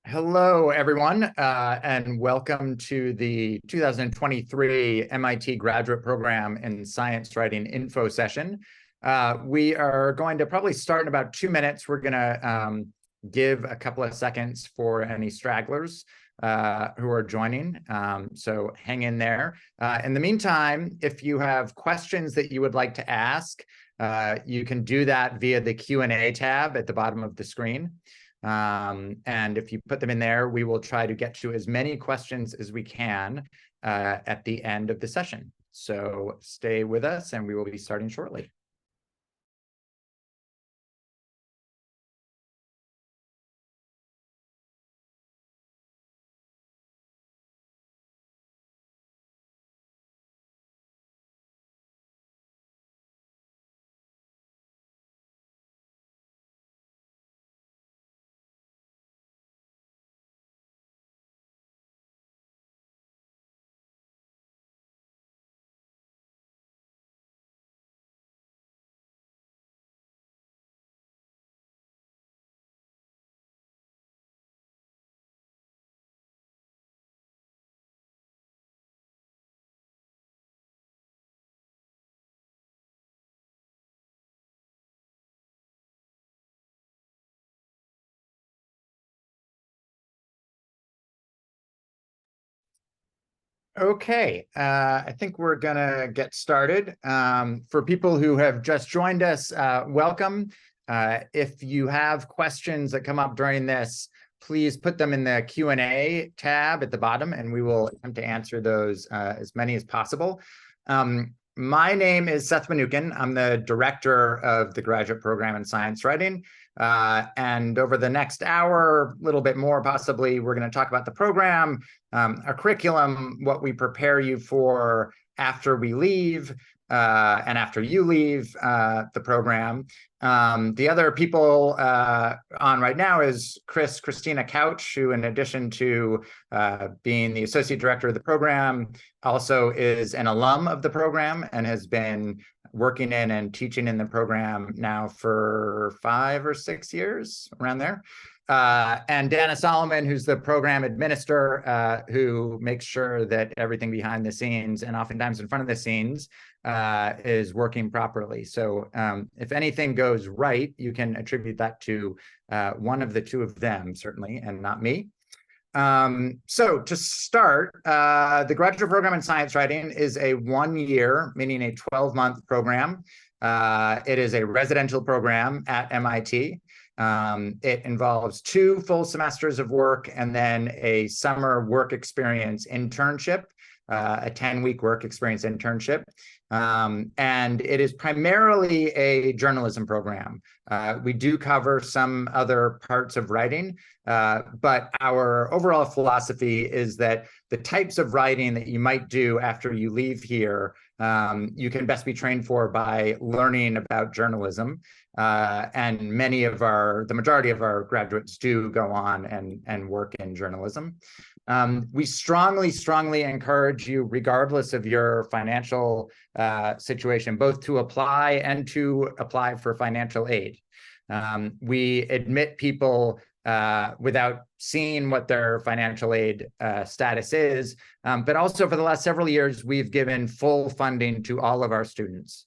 Hello, everyone, and welcome to the 2023 MIT Graduate Program in Science Writing Info Session. We are going to probably start in about 2 minutes. We're going to give a couple of seconds for any stragglers who are joining, so hang in there. In the meantime, if you have questions that you would like to ask, you can do that via the Q&A tab at the bottom of the screen. And if you put them in there, we will try to get to as many questions as we can at the end of the session. So stay with us and we will be starting shortly. Okay, I think we're gonna get started. For people who have just joined us, welcome. If you have questions that come up during this, please put them in the Q&A tab at the bottom, and we will attempt to answer those as many as possible. My name is Seth Mnookin. I'm the director of the graduate program in science writing. And over the next hour, a little bit more possibly, we're going to talk about the program, our curriculum, what we prepare you for after we leave and after you leave the program. The other people on right now is Christina Couch, who in addition to being the associate director of the program, also is an alum of the program and has been working in and teaching in the program now for 5 or 6 years, around there. And Danna Solomon, who's the program administrator, who makes sure that everything behind the scenes and oftentimes in front of the scenes is working properly. So if anything goes right, you can attribute that to one of the two of them, certainly, and not me. So to start, the graduate program in science writing is a 1-year, meaning a 12-month program. It is a residential program at MIT. It involves 2 full semesters of work and then a summer work experience internship, a 10-week work experience internship. And it is primarily a journalism program. We do cover some other parts of writing, but our overall philosophy is that the types of writing that you might do after you leave here, you can best be trained for by learning about journalism. And the majority of our graduates do go on and work in journalism. We strongly encourage you, regardless of your financial situation, both to apply and to apply for financial aid. We admit people without seeing what their financial aid status is, but also for the last several years, we've given full funding to all of our students,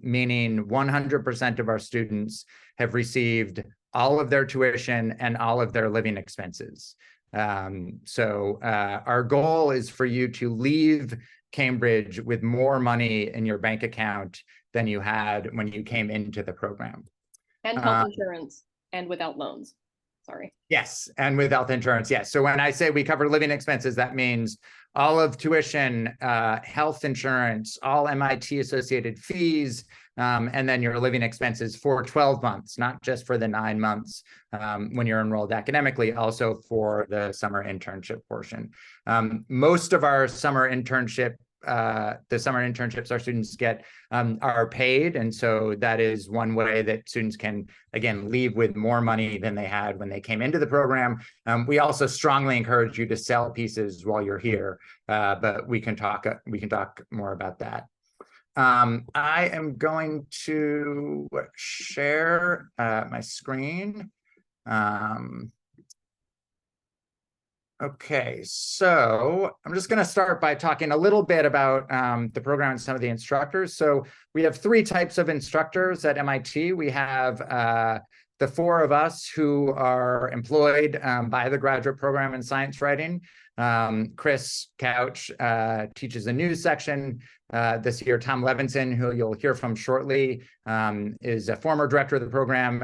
meaning 100% of our students have received all of their tuition and all of their living expenses. So our goal is for you to leave Cambridge with more money in your bank account than you had when you came into the program. And health insurance and without loans. Sorry. Yes, and with health insurance, yes. So when I say we cover living expenses, that means all of tuition, health insurance, all MIT-associated fees, and then your living expenses for 12 months, not just for the 9 months when you're enrolled academically, also for the summer internship portion. Most of our summer internship the summer internships our students get are paid. And so that is one way that students can, again, leave with more money than they had when they came into the program. We also strongly encourage you to sell pieces while you're here, but we can talk more about that. I am going to share my screen. Okay, so I'm just going to start by talking a little bit about the program and some of the instructors. So we have three types of instructors at MIT. We have the four of us who are employed by the graduate program in science writing. Chris Couch teaches a news section this year. Tom Levenson, who you'll hear from shortly, is a former director of the program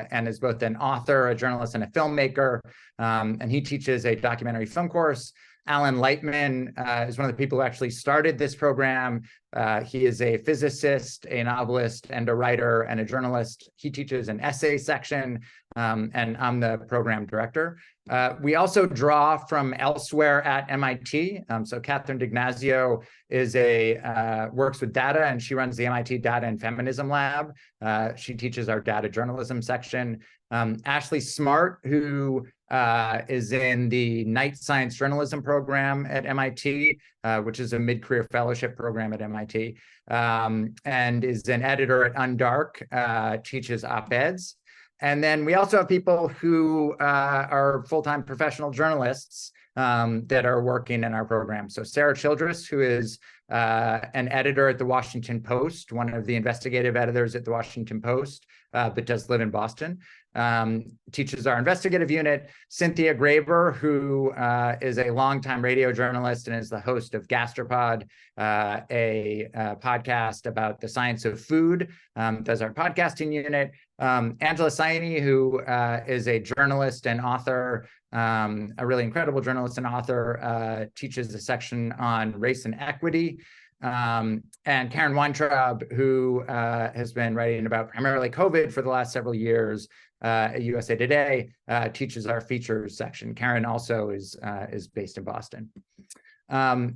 and is both an author, a journalist, and a filmmaker. And he teaches a documentary film course. Alan Lightman is one of the people who actually started this program. He is a physicist, a novelist, and a writer, and a journalist. He teaches an essay section, and I'm the program director. We also draw from elsewhere at MIT. So Catherine DiGnazio works with data, and she runs the MIT Data and Feminism Lab. She teaches our data journalism section. Ashley Smart, who is in the Knight Science Journalism program at MIT, which is a mid-career fellowship program at MIT, and is an editor at Undark, teaches op-eds. And then we also have people who are full-time professional journalists that are working in our program. So Sarah Childress, who is an editor at the Washington Post, one of the investigative editors at the Washington Post, but does live in Boston, teaches our investigative unit. Cynthia Graber, who is a longtime radio journalist and is the host of Gastropod, a podcast about the science of food, does our podcasting unit. Angela Saini, who is a journalist and author, a really incredible journalist and author, teaches a section on race and equity. And Karen Weintraub, who has been writing about primarily COVID for the last several years at USA Today, teaches our features section. Karen also is based in Boston.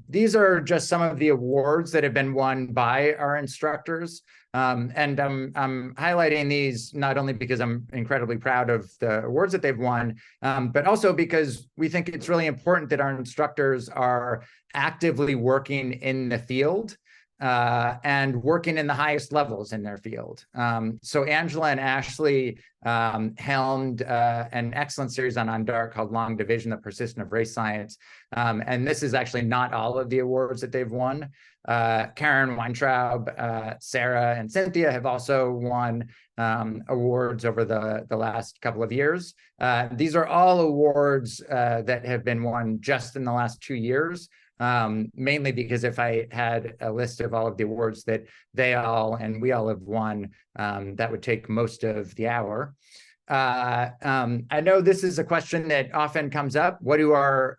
These are just some of the awards that have been won by our instructors. And I'm highlighting these not only because I'm incredibly proud of the awards that they've won, but also because we think it's really important that our instructors are actively working in the field and working in the highest levels in their field. So Angela and Ashley helmed an excellent series on Undark called Long Division, the Persistence of Race Science. And this is actually not all of the awards that they've won. Karen Weintraub, Sarah, and Cynthia have also won awards over the last couple of years. These are all awards that have been won just in the last 2 years. Mainly because if I had a list of all of the awards that they all and we all have won, that would take most of the hour. I know this is a question that often comes up. What do our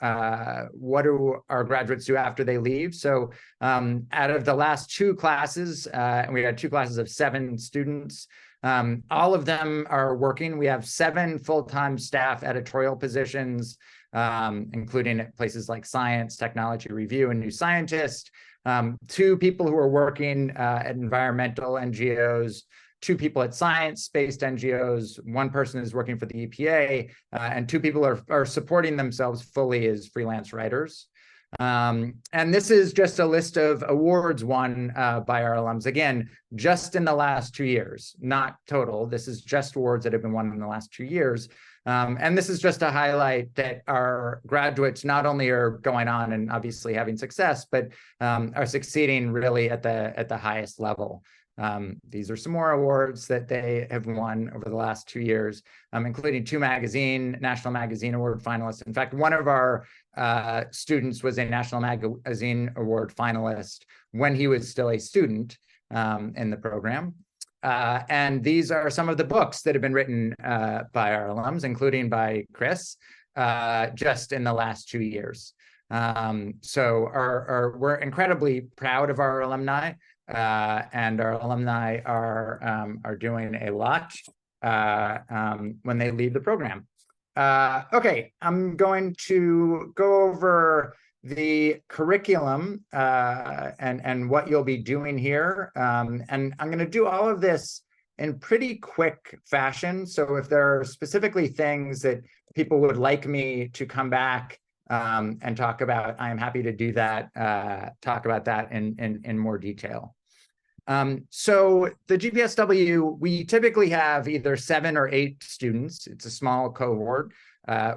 graduates do after they leave? So out of the last two classes, and we had two classes of 7 students, all of them are working. We have 7 full-time staff editorial positions, including at places like Science, Technology Review, and New Scientist. 2 people who are working at environmental NGOs, 2 people at science-based NGOs, 1 person is working for the EPA, and 2 people are supporting themselves fully as freelance writers. And this is just a list of awards won by our alums. Again, just in the last 2 years, not total. This is just awards that have been won in the last 2 years. And this is just to highlight that our graduates not only are going on and obviously having success, but are succeeding really at the highest level. These are some more awards that they have won over the last 2 years, including 2 National Magazine Award finalists. In fact, one of our students was a National Magazine Award finalist when he was still a student in the program. And these are some of the books that have been written by our alums, including by Chris, just in the last 2 years. So we're incredibly proud of our alumni, and our alumni are doing a lot when they leave the program. Okay, I'm going to go over the curriculum and what you'll be doing here. And I'm going to do all of this in pretty quick fashion. So if there are specifically things that people would like me to come back and talk about, I am happy to do that, talk about that in more detail. So the GPSW, we typically have either 7 or 8 students. It's a small cohort.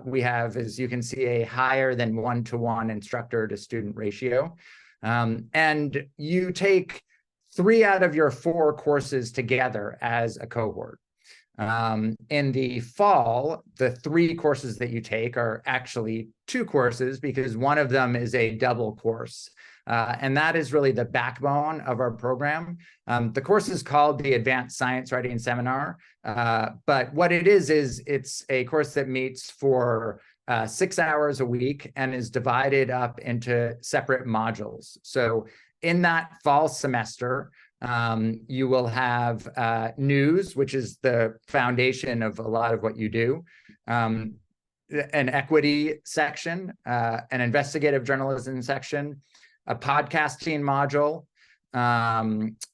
We have, as you can see, a higher than 1-to-1 instructor to student ratio. And you take 3 out of your 4 courses together as a cohort. In the fall, the 3 courses that you take are actually 2 courses because one of them is a double course. And that is really the backbone of our program. The course is called the Advanced Science Writing Seminar, but what it is it's a course that meets for 6 hours a week and is divided up into separate modules. So in that fall semester, you will have news, which is the foundation of a lot of what you do, an equity section, an investigative journalism section, a podcasting module,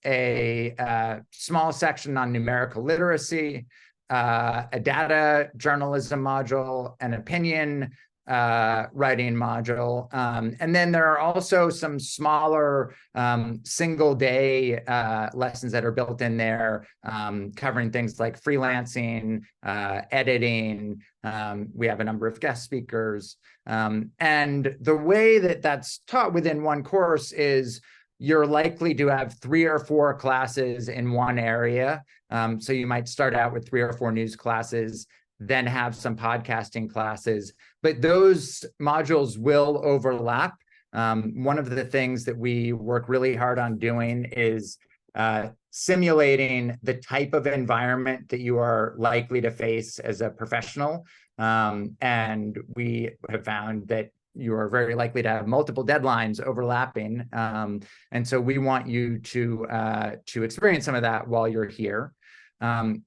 a small section on numerical literacy, a data journalism module, an opinion writing module. And then there are also some smaller single day lessons that are built in there, covering things like freelancing, editing. We have a number of guest speakers. And the way that that's taught within one course is you're likely to have 3 or 4 classes in one area. So you might start out with 3 or 4 news classes, then have some podcasting classes, but those modules will overlap. One of the things that we work really hard on doing is simulating the type of environment that you are likely to face as a professional. And we have found that you are very likely to have multiple deadlines overlapping. And so we want you to experience some of that while you're here.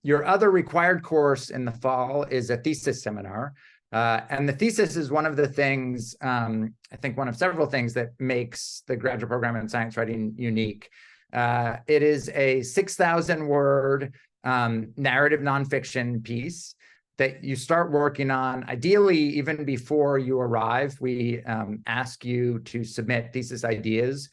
Your other required course in the fall is a thesis seminar. And the thesis is one of the things, I think one of several things that makes the graduate program in science writing unique. It is a 6,000 word narrative nonfiction piece that you start working on, ideally even before you arrive. We ask you to submit thesis ideas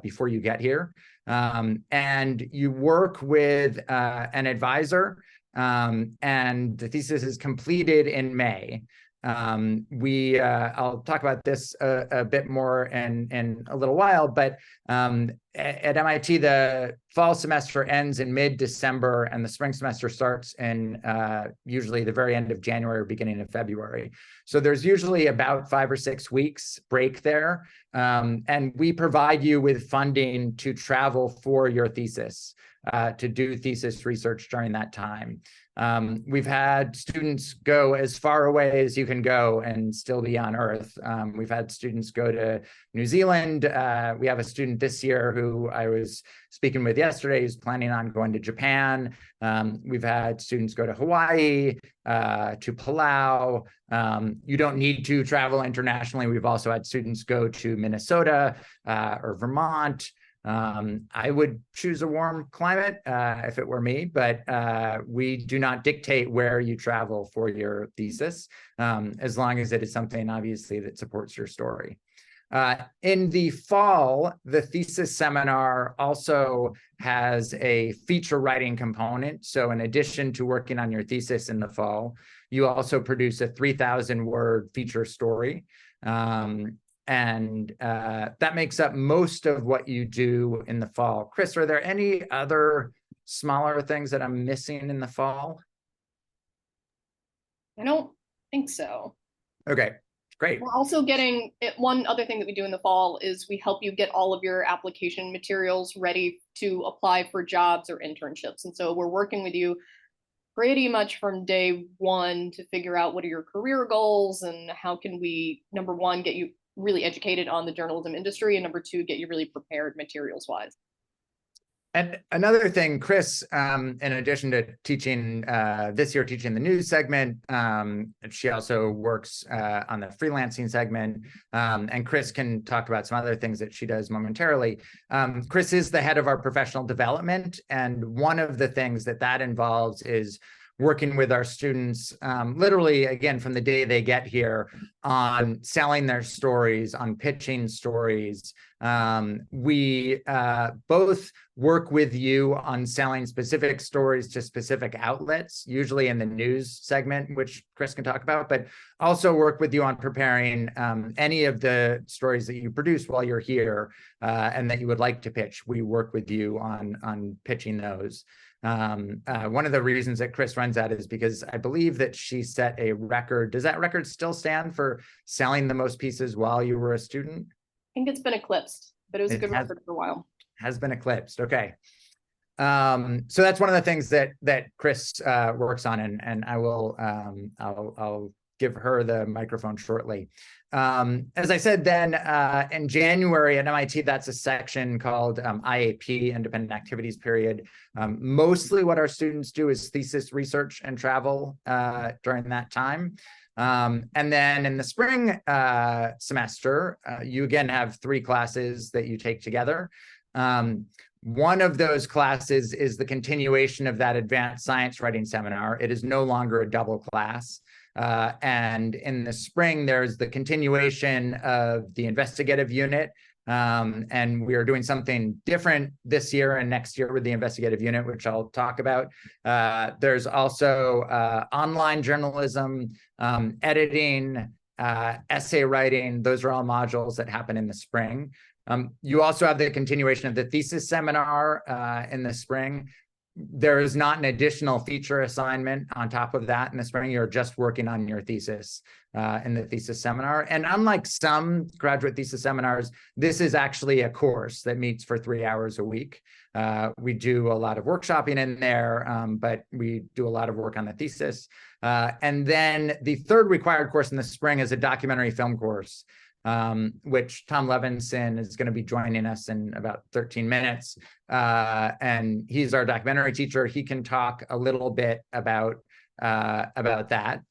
before you get here. And you work with an advisor, and the thesis is completed in May. I'll talk about this a bit more in a little while, but at MIT, the fall semester ends in mid-December and the spring semester starts in usually the very end of January or beginning of February. So there's usually about 5 or 6 weeks break there. And we provide you with funding to travel for your thesis, to do thesis research during that time. We've had students go as far away as you can go and still be on Earth. We've had students go to New Zealand. We have a student this year who I was speaking with yesterday who's planning on going to Japan. We've had students go to Hawaii, to Palau. You don't need to travel internationally. We've also had students go to Minnesota or Vermont. I would choose a warm climate if it were me, but we do not dictate where you travel for your thesis, as long as it is something, obviously, that supports your story. In the fall, the thesis seminar also has a feature writing component. So in addition to working on your thesis in the fall, you also produce a 3,000-word feature story. And that makes up most of what you do in the fall. Chris, are there any other smaller things that I'm missing in the fall? I don't think so. Okay, great. We're also getting one other thing that we do in the fall is we help you get all of your application materials ready to apply for jobs or internships. And so we're working with you pretty much from day one to figure out what are your career goals and how can we, number one, get you really educated on the journalism industry, and number 2, get you really prepared materials wise. And another thing, Chris, in addition to teaching this year, teaching the news segment, she also works on the freelancing segment. And Chris can talk about some other things that she does momentarily. Chris is the head of our professional development. And one of the things that involves is working with our students, literally, again, from the day they get here, on selling their stories, on pitching stories. We both work with you on selling specific stories to specific outlets, usually in the news segment, which Chris can talk about, but also work with you on preparing any of the stories that you produce while you're here and that you would like to pitch. We work with you on pitching those. One of the reasons that Chris runs that is because I believe that she set a record. Does that record still stand for selling the most pieces while you were a student? I think it's been eclipsed, but it was a good record for a while. Has been eclipsed. Okay. So that's one of the things that Chris works on, and I will I'll give her the microphone shortly. As I said, then in January at MIT, that's a section called IAP, Independent Activities Period. Mostly what our students do is thesis research and travel during that time. And then in the spring semester, you again have 3 classes that you take together. One of those classes is the continuation of that advanced science writing seminar. It is no longer a double class. And in the spring, there's the continuation of the investigative unit. And we are doing something different this year and next year with the investigative unit, which I'll talk about. There's also online journalism, editing, essay writing. Those are all modules that happen in the spring. You also have the continuation of the thesis seminar in the spring. There is not an additional feature assignment on top of that in the spring. You're just working on your thesis in the thesis seminar. And unlike some graduate thesis seminars, this is actually a course that meets for 3 hours a week. We do a lot of workshopping in there, but we do a lot of work on the thesis. And then the third required course in the spring is a documentary film course, which Tom Levenson is going to be joining us in about 13 minutes. And he's our documentary teacher. He can talk a little bit about that.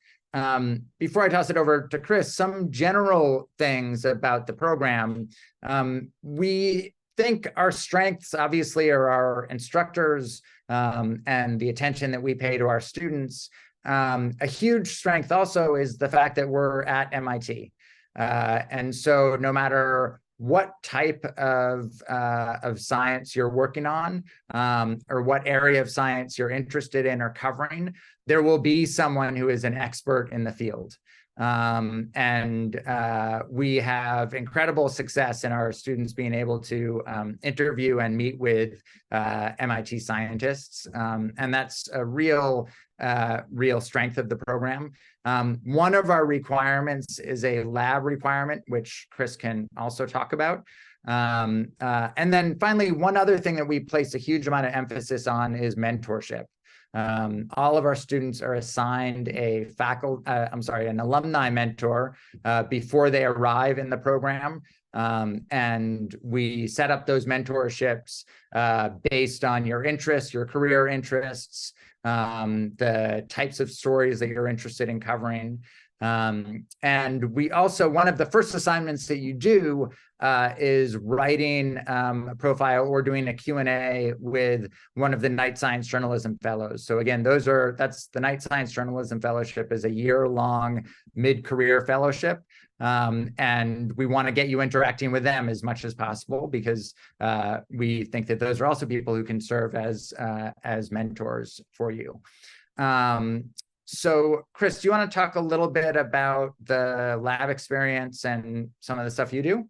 Before I toss it over to Chris, some general things about the program. We think our strengths, obviously, are our instructors and the attention that we pay to our students. A huge strength also is the fact that we're at MIT. And so no matter what type of science you're working on, or what area of science you're interested in or covering, there will be someone who is an expert in the field. And we have incredible success in our students being able to interview and meet with MIT scientists. And that's a real strength of the program. One of our requirements is a lab requirement, which Chris can also talk about. And then finally, one other thing that we place a huge amount of emphasis on is mentorship. All of our students are assigned an alumni mentor before they arrive in the program. And we set up those mentorships based on your interests, your career interests, the types of stories that you're interested in covering. And we also, one of the first assignments that you do is writing a profile or doing a Q&A with one of the Knight Science Journalism Fellows. So again, that's the Knight Science Journalism Fellowship is a year-long mid-career fellowship. And we want to get you interacting with them as much as possible because we think that those are also people who can serve as mentors for you. So Chris, do you want to talk a little bit about the lab experience and some of the stuff you do?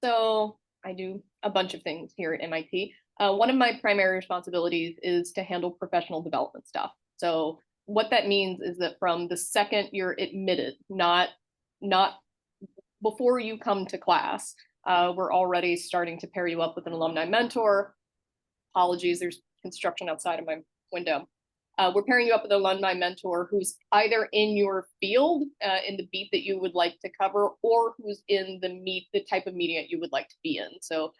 So I do a bunch of things here at MIT. One of my primary responsibilities is to handle professional development stuff. So what that means is that from the second you're admitted, not before you come to class, we're already starting to pair you up with an alumni mentor. Apologies, there's construction outside of my window. We're pairing you up with an alumni mentor who's either in your field, in the beat that you would like to cover, or who's in the type of media you would like to be in. So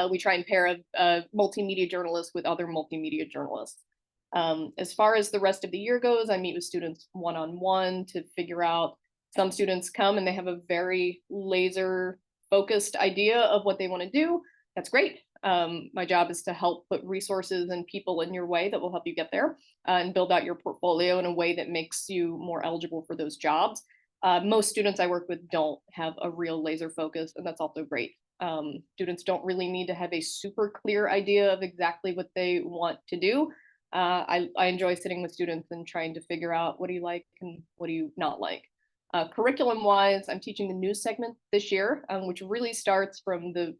we try and pair a multimedia journalist with other multimedia journalists. As far as the rest of the year goes, I meet with students one-on-one to figure out. Some students come and they have a very laser focused idea of what they want to do. That's great. My job is to help put resources and people in your way that will help you get there and build out your portfolio in a way that makes you more eligible for those jobs. Most students I work with don't have a real laser focus, and that's also great. Students don't really need to have a super clear idea of exactly what they want to do. I enjoy sitting with students and trying to figure out what do you like and what do you not like. Curriculum-wise, I'm teaching the news segment this year, which really starts from the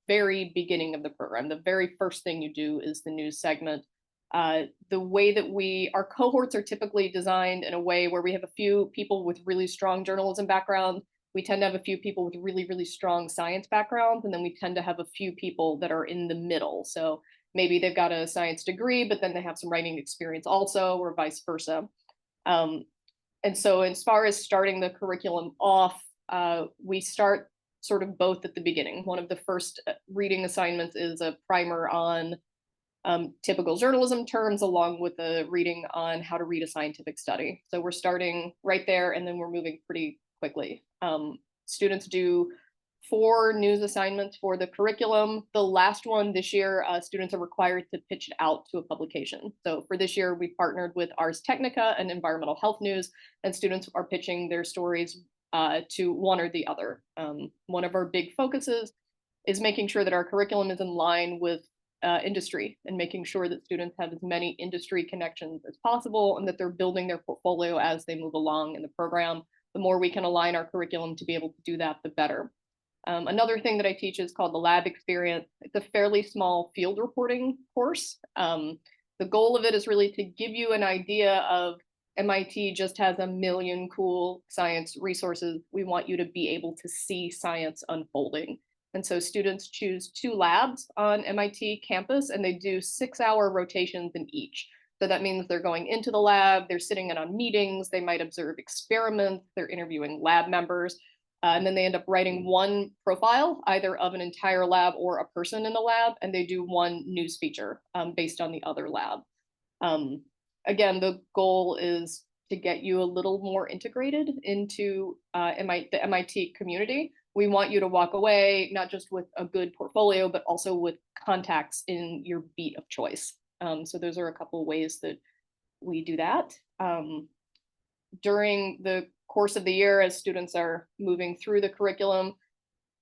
very beginning of the program. The very first thing you do is the news segment. The way that our cohorts are typically designed in a way where we have a few people with really strong journalism backgrounds. We tend to have a few people with really, really strong science backgrounds, and then we tend to have a few people that are in the middle. So maybe they've got a science degree, but then they have some writing experience also, or vice versa. And so as far as starting the curriculum off, we start sort of both at the beginning. One of the first reading assignments is a primer on typical journalism terms, along with a reading on how to read a scientific study. So we're starting right there, and then we're moving pretty quickly. Students do 4 news assignments for the curriculum. The last one this year, students are required to pitch it out to a publication. So for this year, we partnered with Ars Technica and Environmental Health News, and students are pitching their stories to one or the other. One of our big focuses is making sure that our curriculum is in line with industry, and making sure that students have as many industry connections as possible, and that they're building their portfolio as they move along in the program. The more we can align our curriculum to be able to do that, the better. Another thing that I teach is called the lab experience. It's a fairly small field reporting course. The goal of it is really to give you an idea of MIT just has a million cool science resources. We want you to be able to see science unfolding. And so students choose 2 labs on MIT campus, and they do 6-hour rotations in each. So that means they're going into the lab, they're sitting in on meetings, they might observe experiments, they're interviewing lab members, and then they end up writing 1 profile, either of an entire lab or a person in the lab, and they do 1 news feature based on the other lab. Again, the goal is to get you a little more integrated into the MIT community. We want you to walk away not just with a good portfolio, but also with contacts in your beat of choice. So those are a couple of ways that we do that. During the course of the year, as students are moving through the curriculum,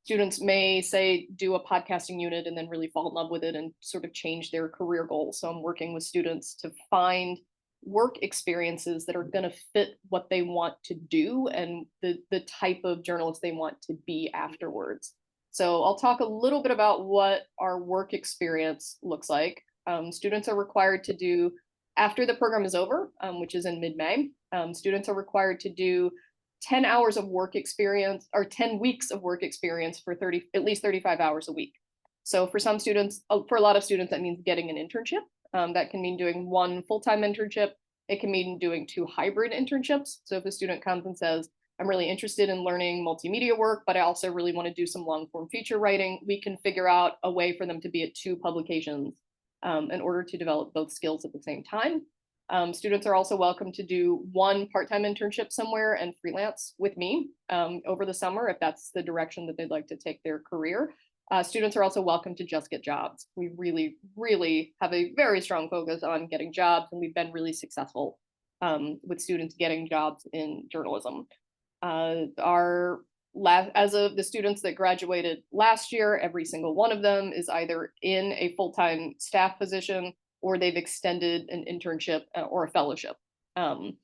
students may say do a podcasting unit and then really fall in love with it and sort of change their career goals. So I'm working with students to find work experiences that are going to fit what they want to do and the type of journalist they want to be afterwards. So I'll talk a little bit about what our work experience looks like. Students are required to do, after the program is over, which is in mid-May, students are required to do 10 hours of work experience, or 10 weeks of work experience for at least 35 hours a week. So for some students, for a lot of students, that means getting an internship. That can mean doing 1 full-time internship. It can mean doing 2 hybrid internships. So if a student comes and says, I'm really interested in learning multimedia work, but I also really want to do some long-form feature writing, we can figure out a way for them to be at 2 publications in order to develop both skills at the same time. Students are also welcome to do 1 part-time internship somewhere and freelance with me over the summer if that's the direction that they'd like to take their career. Students are also welcome to just get jobs. We really, really have a very strong focus on getting jobs, and we've been really successful with students getting jobs in journalism. As of the students that graduated last year, every single one of them is either in a full-time staff position or they've extended an internship or a fellowship. And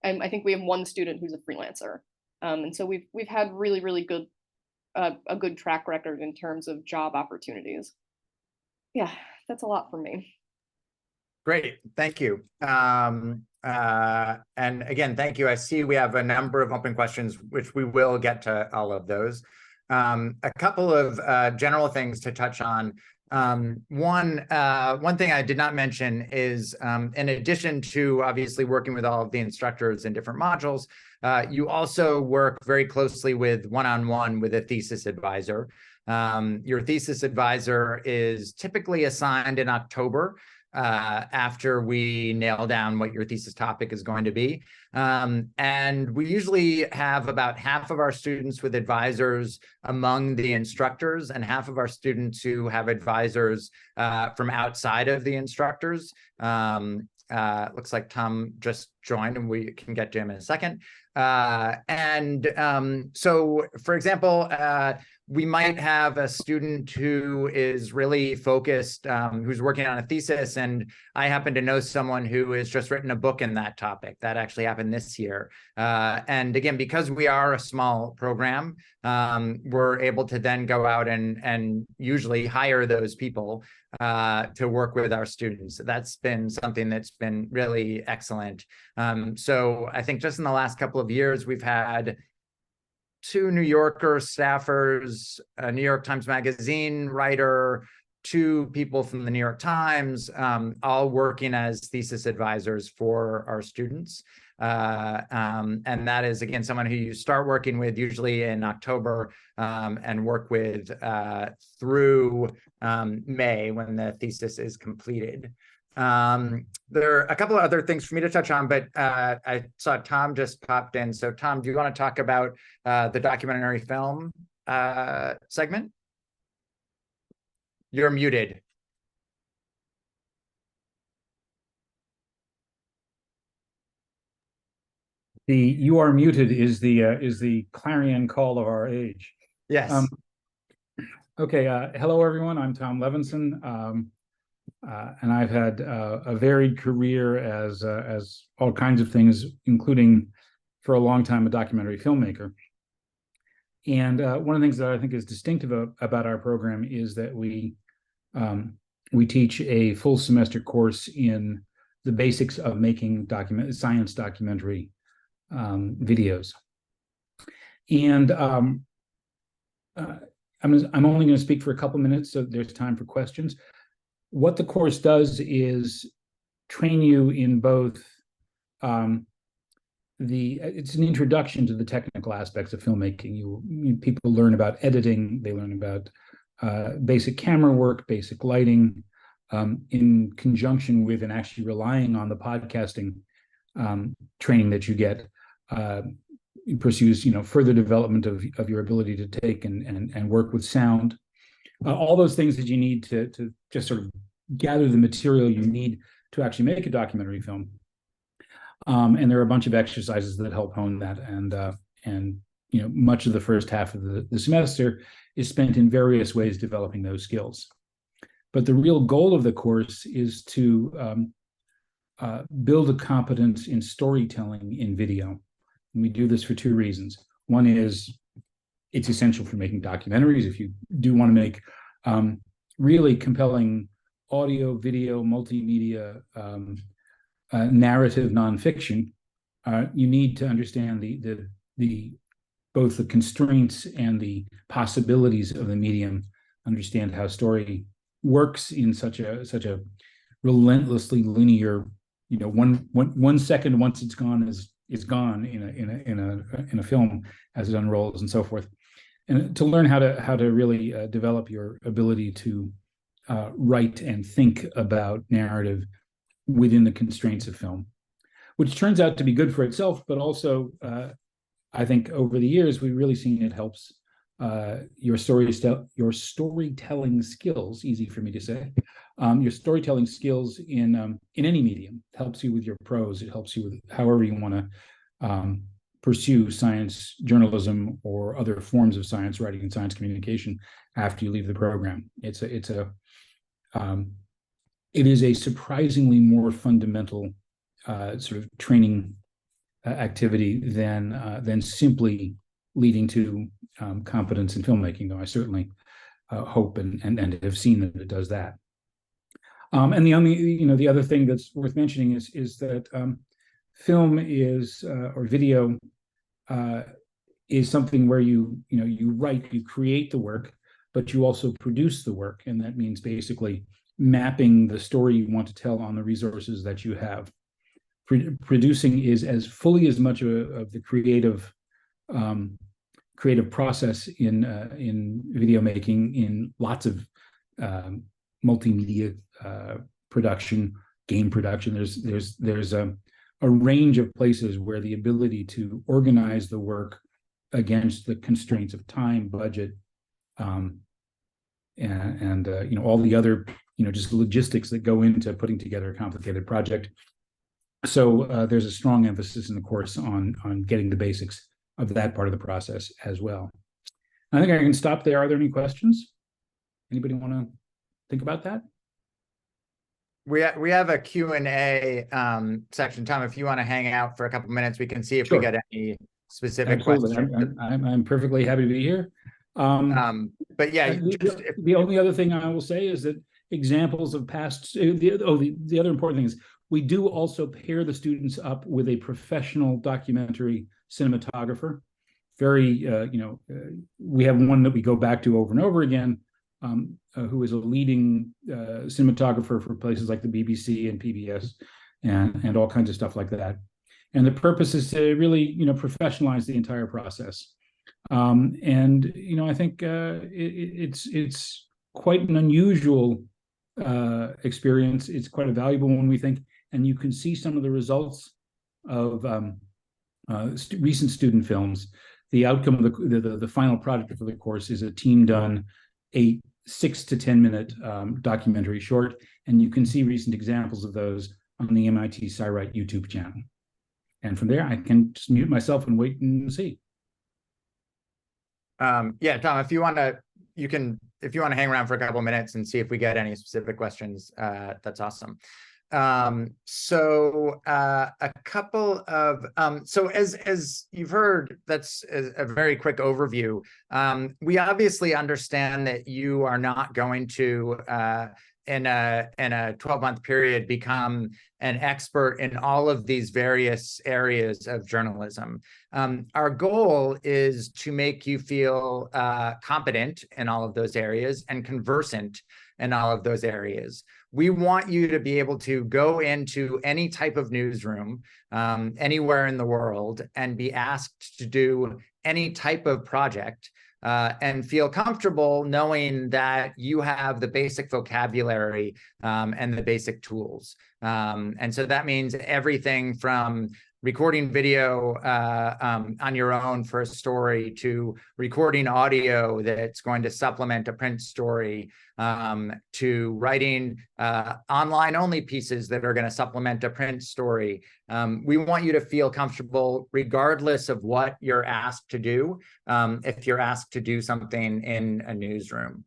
I think we have 1 student who's a freelancer. And so we've had really, really good a good track record in terms of job opportunities. Yeah, that's a lot for me. Great, thank you. And again, thank you. I see we have a number of open questions, which we will get to all of those. A couple of general things to touch on. One thing I did not mention is, in addition to obviously working with all of the instructors in different modules, you also work very closely with one-on-one with a thesis advisor. Your thesis advisor is typically assigned in October. after we nail down what your thesis topic is going to be. And we usually have about half of our students with advisors among the instructors and half of our students who have advisors from outside of the instructors. Looks like Tom just joined, and we can get to him in a second. So, for example, we might have a student who is really focused, who's working on a thesis, and I happen to know someone who has just written a book in that topic. That actually happened this year. And again, because we are a small program, we're able to then go out and usually hire those people to work with our students. That's been something that's been really excellent. So I think just in the last couple of years, we've had 2 New Yorker staffers, a New York Times Magazine writer, 2 people from the New York Times, all working as thesis advisors for our students. And that is, again, someone who you start working with usually in October and work with through May when the thesis is completed. There are a couple of other things for me to touch on, but I saw Tom just popped in. So Tom, do you want to talk about the documentary film segment? You're muted. The "you are muted" is the clarion call of our age. Yes. Okay. Hello, everyone. I'm Tom Levenson, and I've had a varied career as all kinds of things, including for a long time a documentary filmmaker. And one of the things that I think is distinctive about our program is that we teach a full semester course in the basics of making science documentary videos. And I'm only going to speak for a couple minutes, so there's time for questions. What the course does is train you in both it's an introduction to the technical aspects of filmmaking. People learn about editing, they learn about basic camera work, basic lighting, in conjunction with and actually relying on the podcasting training that you get. It pursues, further development of your ability to take and work with sound. All those things that you need to just sort of gather the material you need to actually make a documentary film. And there are a bunch of exercises that help hone that. And much of the first half of the semester is spent in various ways developing those skills. But the real goal of the course is to build a competence in storytelling in video. And we do this for 2 reasons. One is it's essential for making documentaries. If you do want to make really compelling audio, video, multimedia, narrative nonfiction, you need to understand the both the constraints and the possibilities of the medium. Understand how story works in such a relentlessly linear. One second once it's gone is gone in a film as it unrolls and so forth. And to learn how to really develop your ability to write and think about narrative within the constraints of film, which turns out to be good for itself, but also I think over the years we've really seen it helps your storytelling skills. Easy for me to say. Your storytelling skills in any medium. It helps you with your prose. It helps you with however you want to pursue science journalism or other forms of science writing and science communication after you leave the program. It is a surprisingly more fundamental sort of training activity than simply leading to competence in filmmaking, though I certainly hope and have seen that it does that. And the other thing that's worth mentioning is that film is or video is something where you write, you create the work, but you also produce the work, and that means basically mapping the story you want to tell on the resources that you have. Producing is as much of the creative process in video making in lots of multimedia production, game production. There's a range of places where the ability to organize the work against the constraints of time, budget, and all the other just logistics that go into putting together a complicated project. So there's a strong emphasis in the course on getting the basics of that part of the process as well. I think I can stop there. Are there any questions? Anybody want to think about that? We have a Q&A section. Tom, if you want to hang out for a couple minutes, we can see if Sure. we get any specific Absolutely. questions. I'm perfectly happy to be here. But yeah, the only other thing I will say is that examples of past, the other important thing is we do also pair the students up with a professional documentary cinematographer. We have one that we go back to over and over again, who is a leading cinematographer for places like the BBC and PBS and all kinds of stuff like that. And the purpose is to really, professionalize the entire process. I think it's quite an unusual experience. It's quite a valuable one, we think, and you can see some of the results of recent student films. The outcome of the final product for the course is a team-done 6 to 10 minute documentary short, and you can see recent examples of those on the MIT SciWrite YouTube channel. And from there, I can just mute myself and wait and see. Yeah, Tom, if you want to hang around for a couple of minutes and see if we get any specific questions, that's awesome. So a couple of so as you've heard, that's a very quick overview. We obviously understand that you are not going to in a 12-month period become an expert in all of these various areas of journalism. Our goal is to make you feel competent in all of those areas and conversant in all of those areas. We want you to be able to go into any type of newsroom anywhere in the world and be asked to do any type of project and feel comfortable knowing that you have the basic vocabulary and the basic tools. And so that means everything from recording video on your own for a story to recording audio that's going to supplement a print story, to writing online only pieces that are going to supplement a print story. We want you to feel comfortable regardless of what you're asked to do, if you're asked to do something in a newsroom.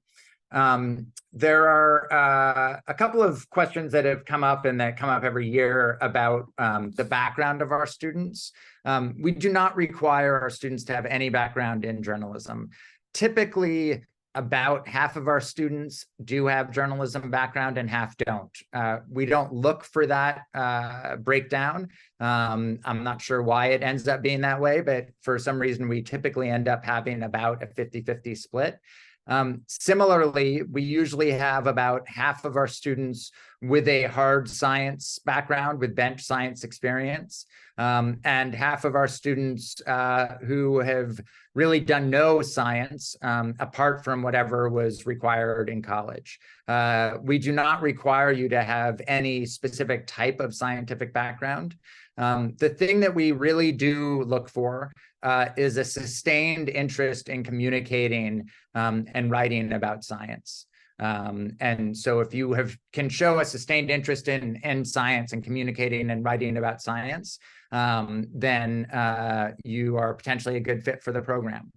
There are a couple of questions that have come up and that come up every year about the background of our students. We do not require our students to have any background in journalism. Typically, about half of our students do have journalism background and half don't. We don't look for that breakdown. I'm not sure why it ends up being that way, but for some reason, we typically end up having about a 50-50 split. Similarly, we usually have about half of our students with a hard science background with bench science experience, and half of our students who have really done no science apart from whatever was required in college. We do not require you to have any specific type of scientific background. The thing that we really do look for is a sustained interest in communicating and writing about science. And so if you can show a sustained interest in science and communicating and writing about science, then you are potentially a good fit for the program.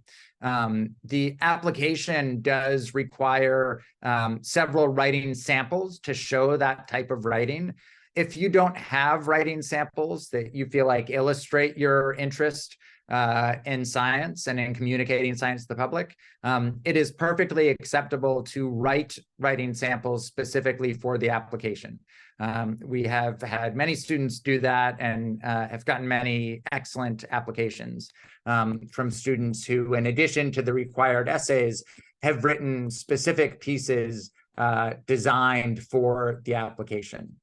The application does require several writing samples to show that type of writing. If you don't have writing samples that you feel like illustrate your interest in science and in communicating science to the public, it is perfectly acceptable to write writing samples specifically for the application. We have had many students do that and have gotten many excellent applications from students who, in addition to the required essays, have written specific pieces designed for the application.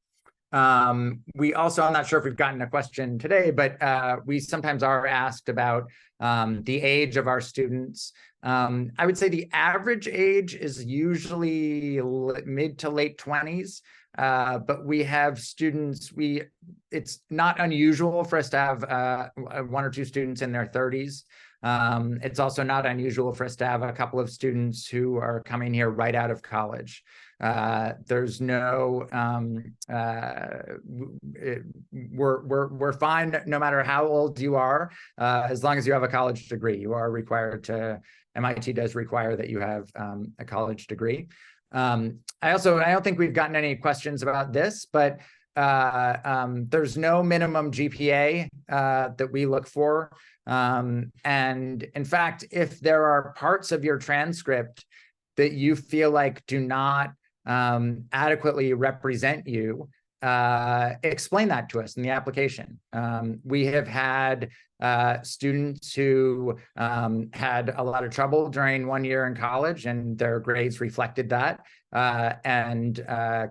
We also, I'm not sure if we've gotten a question today, but we sometimes are asked about the age of our students. I would say the average age is usually mid to late 20s. but we have students, it's not unusual for us to have one or two students in their 30s. It's also not unusual for us to have a couple of students who are coming here right out of college. There's no, we're fine no matter how old you are, as long as you have a college degree. You are required to, MIT does require that you have a college degree. I don't think we've gotten any questions about this, but there's no minimum GPA that we look for. And in fact, if there are parts of your transcript that you feel like do not adequately represent you, explain that to us in the application. We have had students who had a lot of trouble during 1 year in college, and their grades reflected that, and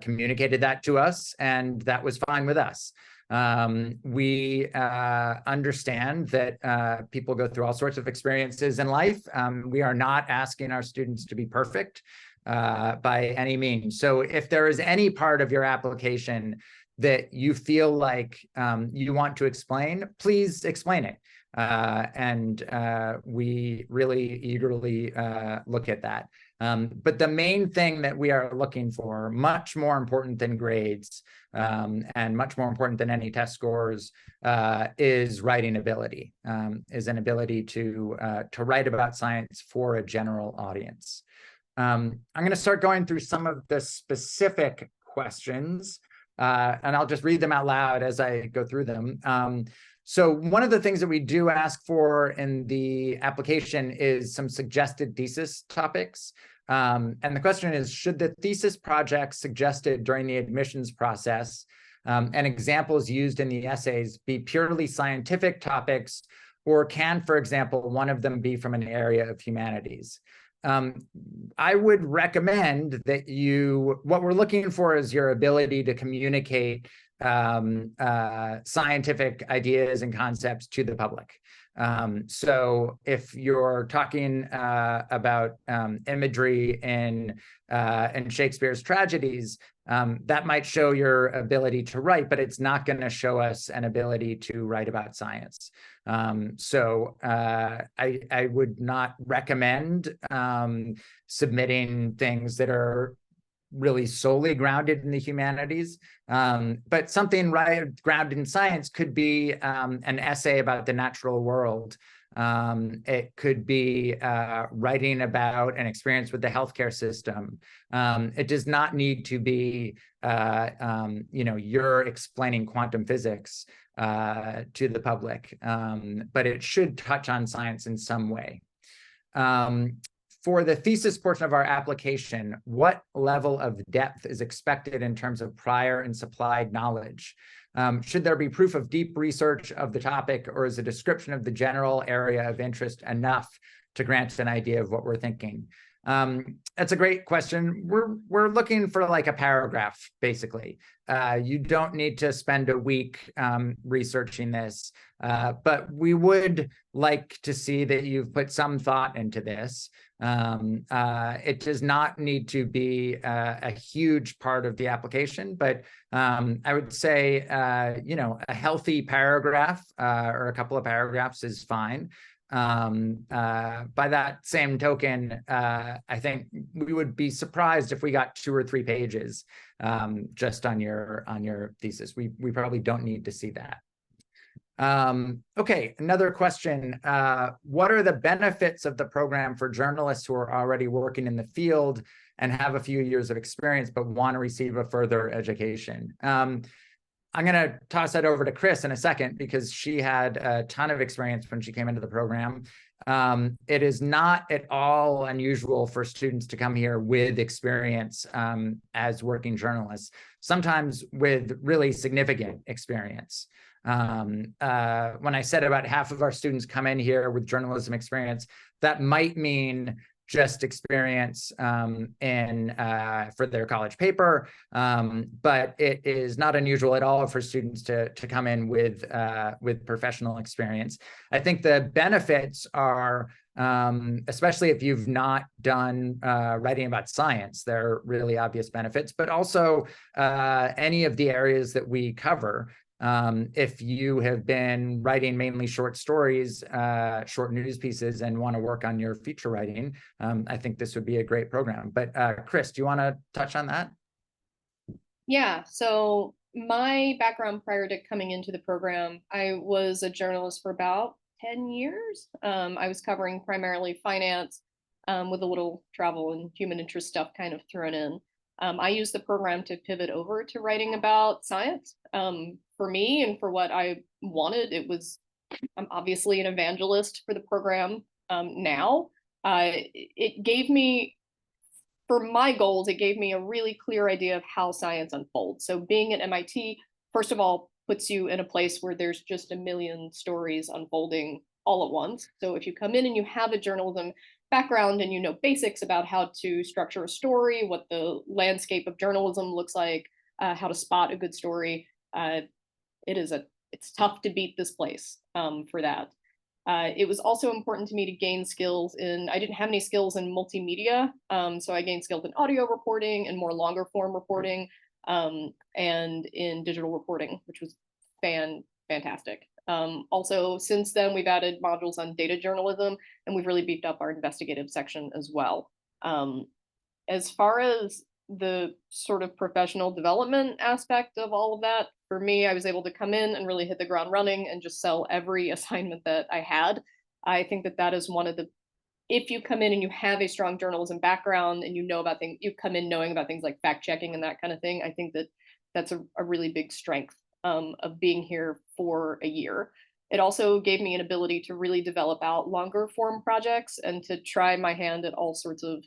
communicated that to us, and that was fine with us. We understand that people go through all sorts of experiences in life. We are not asking our students to be perfect by any means. So if there is any part of your application that you feel like you want to explain, please explain it. And we really eagerly look at that. But the main thing that we are looking for, much more important than grades, and much more important than any test scores, is writing ability, is an ability to write about science for a general audience. I'm going to start going through some of the specific questions, and I'll just read them out loud as I go through them. So one of the things that we do ask for in the application is some suggested thesis topics. And the question is, should the thesis projects suggested during the admissions process and examples used in the essays be purely scientific topics, or can, for example, one of them be from an area of humanities? I would recommend that what we're looking for is your ability to communicate scientific ideas and concepts to the public. So if you're talking about imagery in Shakespeare's tragedies, that might show your ability to write, but it's not going to show us an ability to write about science. So I would not recommend submitting things that are really solely grounded in the humanities, but something grounded in science could be an essay about the natural world. It could be writing about an experience with the healthcare system. It does not need to be, you're explaining quantum physics to the public, but it should touch on science in some way. For the thesis portion of our application, what level of depth is expected in terms of prior and supplied knowledge? Should there be proof of deep research of the topic, or is a description of the general area of interest enough to grant an idea of what we're thinking? That's a great question. We're looking for like a paragraph, basically. You don't need to spend a week researching this, but we would like to see that you've put some thought into this. It does not need to be a huge part of the application, but I would say, a healthy paragraph or a couple of paragraphs is fine. By that same token, I think we would be surprised if we got 2 or 3 pages just on your thesis. We probably don't need to see that. Okay, another question. What are the benefits of the program for journalists who are already working in the field and have a few years of experience but want to receive a further education? I'm going to toss that over to Chris in a second, because she had a ton of experience when she came into the program. It is not at all unusual for students to come here with experience as working journalists, sometimes with really significant experience. When I said about half of our students come in here with journalism experience, that might mean just experience for their college paper, but it is not unusual at all for students to come in with professional experience. I think the benefits are especially if you've not done writing about science. There are really obvious benefits, but also any of the areas that we cover. If you have been writing mainly short stories, short news pieces, and want to work on your feature writing, I think this would be a great program. But Chris, do you want to touch on that? Yeah, so my background prior to coming into the program, I was a journalist for about 10 years. I was covering primarily finance with a little travel and human interest stuff kind of thrown in. I used the program to pivot over to writing about science. For me and for what I wanted, I'm obviously an evangelist for the program now. It gave me, for my goals, it gave me a really clear idea of how science unfolds. So being at MIT, first of all, puts you in a place where there's just a million stories unfolding all at once. So if you come in and you have a journalism background and you know basics about how to structure a story, what the landscape of journalism looks like, how to spot a good story, it's tough to beat this place for that. It was also important to me to gain skills I didn't have any skills in multimedia, so I gained skills in audio reporting and more longer form reporting, and in digital reporting, which was fantastic. Also, since then, we've added modules on data journalism, and we've really beefed up our investigative section as well. As far as the sort of professional development aspect of all of that, for me, I was able to come in and really hit the ground running and just sell every assignment that I had. I think that is one of the, if you come in and you have a strong journalism background and you know about things, you come in knowing about things like fact checking and that kind of thing, I think that's a really big strength of being here for a year. It also gave me an ability to really develop out longer form projects and to try my hand at all sorts of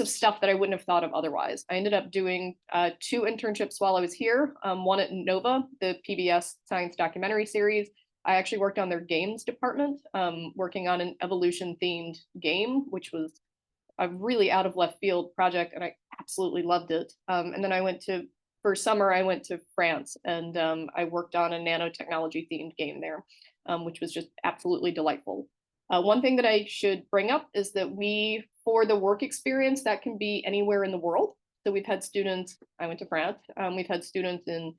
stuff that I wouldn't have thought of otherwise. I ended up doing 2 internships while I was here, one at Nova, the PBS science documentary series. I actually worked on their games department, working on an evolution-themed game, which was a really out of left field project, and I absolutely loved it. And then for summer, I went to France, and I worked on a nanotechnology-themed game there, which was just absolutely delightful. One thing that I should bring up is that for the work experience, that can be anywhere in the world. So we've had students, I went to France, we've had students in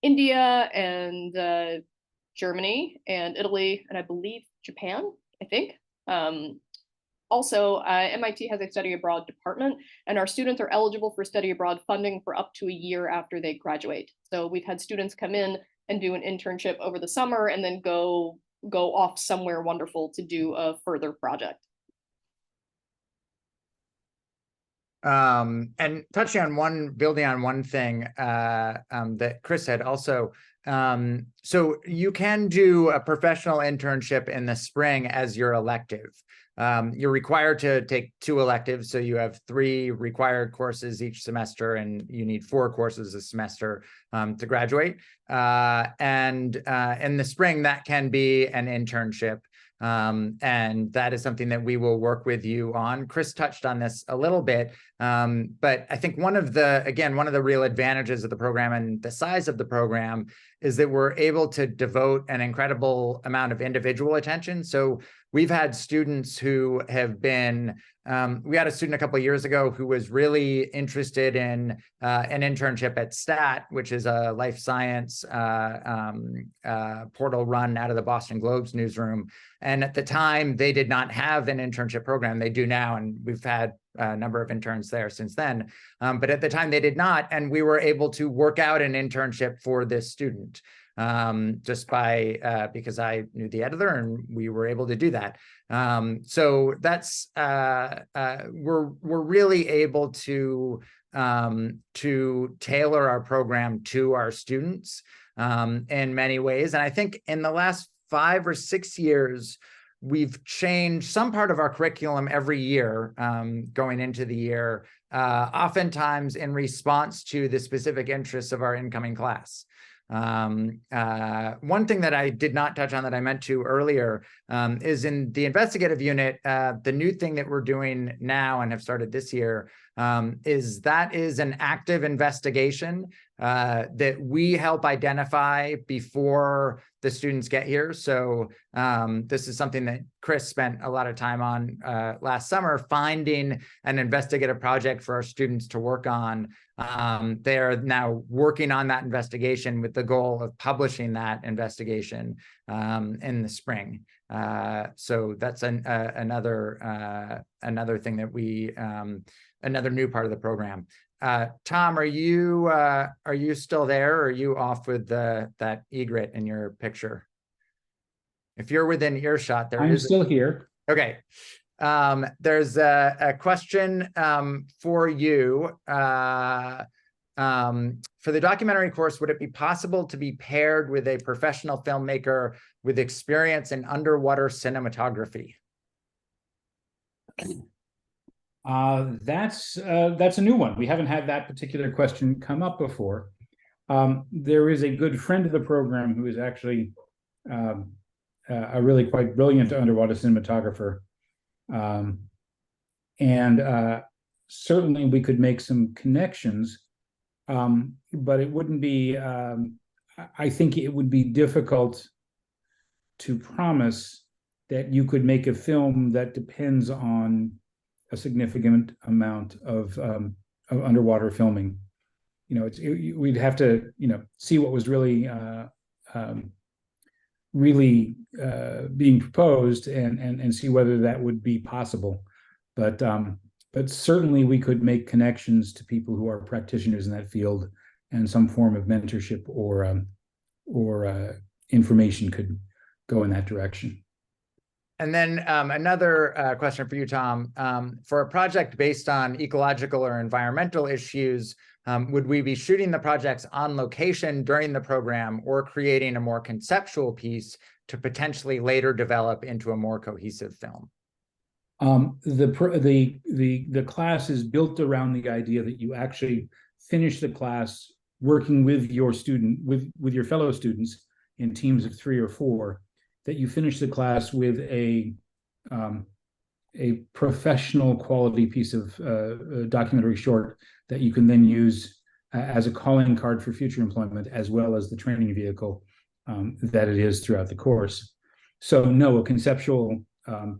India and Germany and Italy, and I believe Japan, I think. Also, MIT has a study abroad department, and our students are eligible for study abroad funding for up to a year after they graduate. So we've had students come in and do an internship over the summer and then go off somewhere wonderful to do a further project. And building on one thing that Chris said also, so you can do a professional internship in the spring as your elective. You're required to take 2 electives, so you have 3 required courses each semester, and you need 4 courses a semester to graduate. And in the spring, that can be an internship. And that is something that we will work with you on. Chris touched on this a little bit, but I think one of the real advantages of the program and the size of the program is that we're able to devote an incredible amount of individual attention. So we've had students who have been, we had a student a couple of years ago who was really interested in an internship at STAT, which is a life science portal run out of the Boston Globe's newsroom. And at the time, they did not have an internship program. They do now, and we've had a number of interns there since then. But at the time, they did not, and we were able to work out an internship for this student just by because I knew the editor, and we were able to do that. So that's we're really able to tailor our program to our students in many ways. And I think in the last 5 or 6 years, we've changed some part of our curriculum every year going into the year, oftentimes in response to the specific interests of our incoming class. One thing that I did not touch on that I meant to earlier is in the investigative unit, the new thing that we're doing now and have started this year is an active investigation that we help identify before the students get here. So this is something that Chris spent a lot of time on last summer, finding an investigative project for our students to work on. They are now working on that investigation with the goal of publishing that investigation in the spring. So that's another thing that we, another new part of the program. Tom, are you still there, or are you off with that egret in your picture? If you're within earshot, I'm still here. Okay. There's a question for you. For the documentary course, would it be possible to be paired with a professional filmmaker with experience in underwater cinematography? That's a new one. We haven't had that particular question come up before. There is a good friend of the program who is actually a really quite brilliant underwater cinematographer. And certainly we could make some connections, but it wouldn't be, I think it would be difficult to promise that you could make a film that depends on a significant amount of underwater filming. You know, we'd have to, see what was really being proposed and see whether that would be possible. But certainly we could make connections to people who are practitioners in that field, and some form of mentorship or information could go in that direction. And then another question for you, Tom. For a project based on ecological or environmental issues, would we be shooting the projects on location during the program, or creating a more conceptual piece to potentially later develop into a more cohesive film? The class is built around the idea that you actually finish the class working with your with your fellow students in teams of 3 or 4, that you finish the class with a professional quality piece of documentary short that you can then use as a calling card for future employment, as well as the training vehicle that it is throughout the course. So no, a conceptual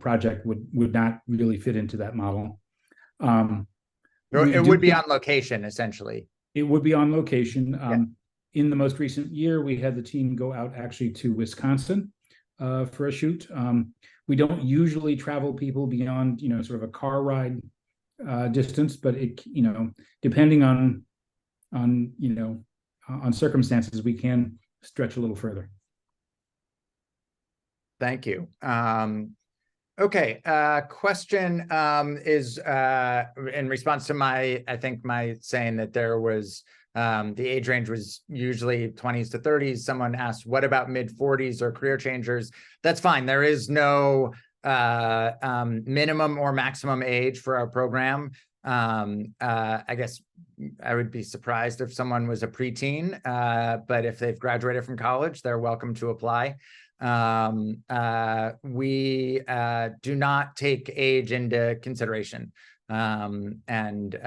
project would not really fit into that model. It would be on location, essentially. It would be on location. In the most recent year, we had the team go out actually to Wisconsin for a shoot. We don't usually travel people beyond, sort of a car ride distance, but it, depending on circumstances, we can stretch a little further. Thank you. Okay, question is in response to my saying that there was the age range was usually 20s to 30s. Someone asked, what about mid-40s or career changers? That's fine. There is no minimum or maximum age for our program. I guess I would be surprised if someone was a preteen, but if they've graduated from college, they're welcome to apply. We do not take age into consideration. And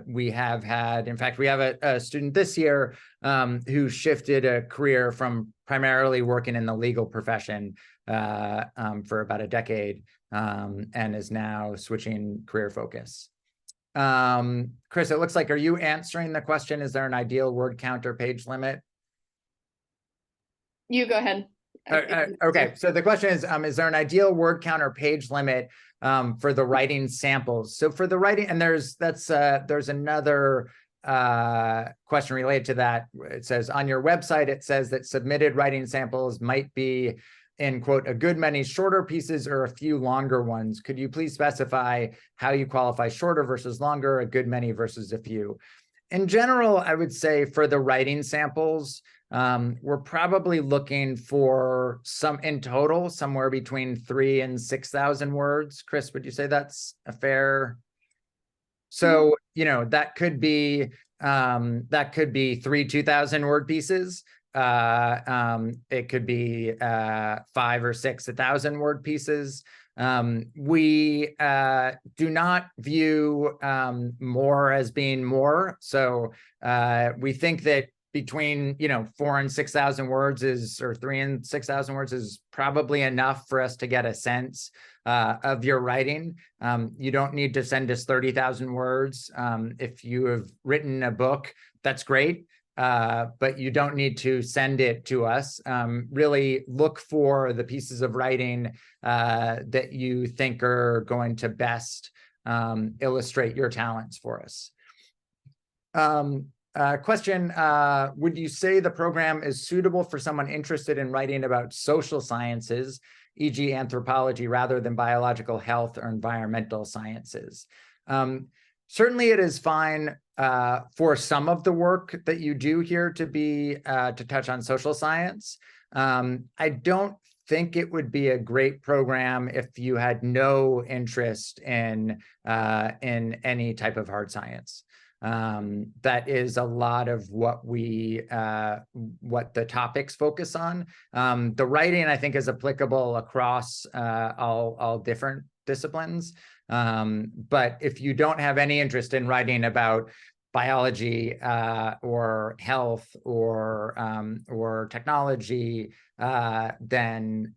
we have had, in fact, we have a student this year who shifted a career from primarily working in the legal profession for about a decade and is now switching career focus. Chris, it looks like, are you answering the question? Is there an ideal word count or page limit? You go ahead. Okay, so the question is there an ideal word count or page limit for the writing samples? So for the writing, and there's another question related to that. It says on your website, it says that submitted writing samples might be, in quote, a good many shorter pieces or a few longer ones. Could you please specify how you qualify shorter versus longer, a good many versus a few? In general, I would say for the writing samples, we're probably looking for in total, somewhere between 3,000 and 6,000 words. Chris, would you say that's a fair? So, that could be 3 2,000 word pieces. It could be 5 or 6 1,000-word pieces. We do not view more as being more. So we think that between 4 and 6,000 words or 3 and 6,000 words is probably enough for us to get a sense of your writing. You don't need to send us 30,000 words. If you have written a book, that's great. But you don't need to send it to us. Really look for the pieces of writing that you think are going to best illustrate your talents for us. Question, would you say the program is suitable for someone interested in writing about social sciences, e.g. anthropology, rather than biological health or environmental sciences? Certainly it is fine for some of the work that you do here to touch on social science. I don't think it would be a great program if you had no interest in any type of hard science. That is a lot of what the topics focus on. The writing, I think, is applicable across all different disciplines. But if you don't have any interest in writing about biology or health or technology, then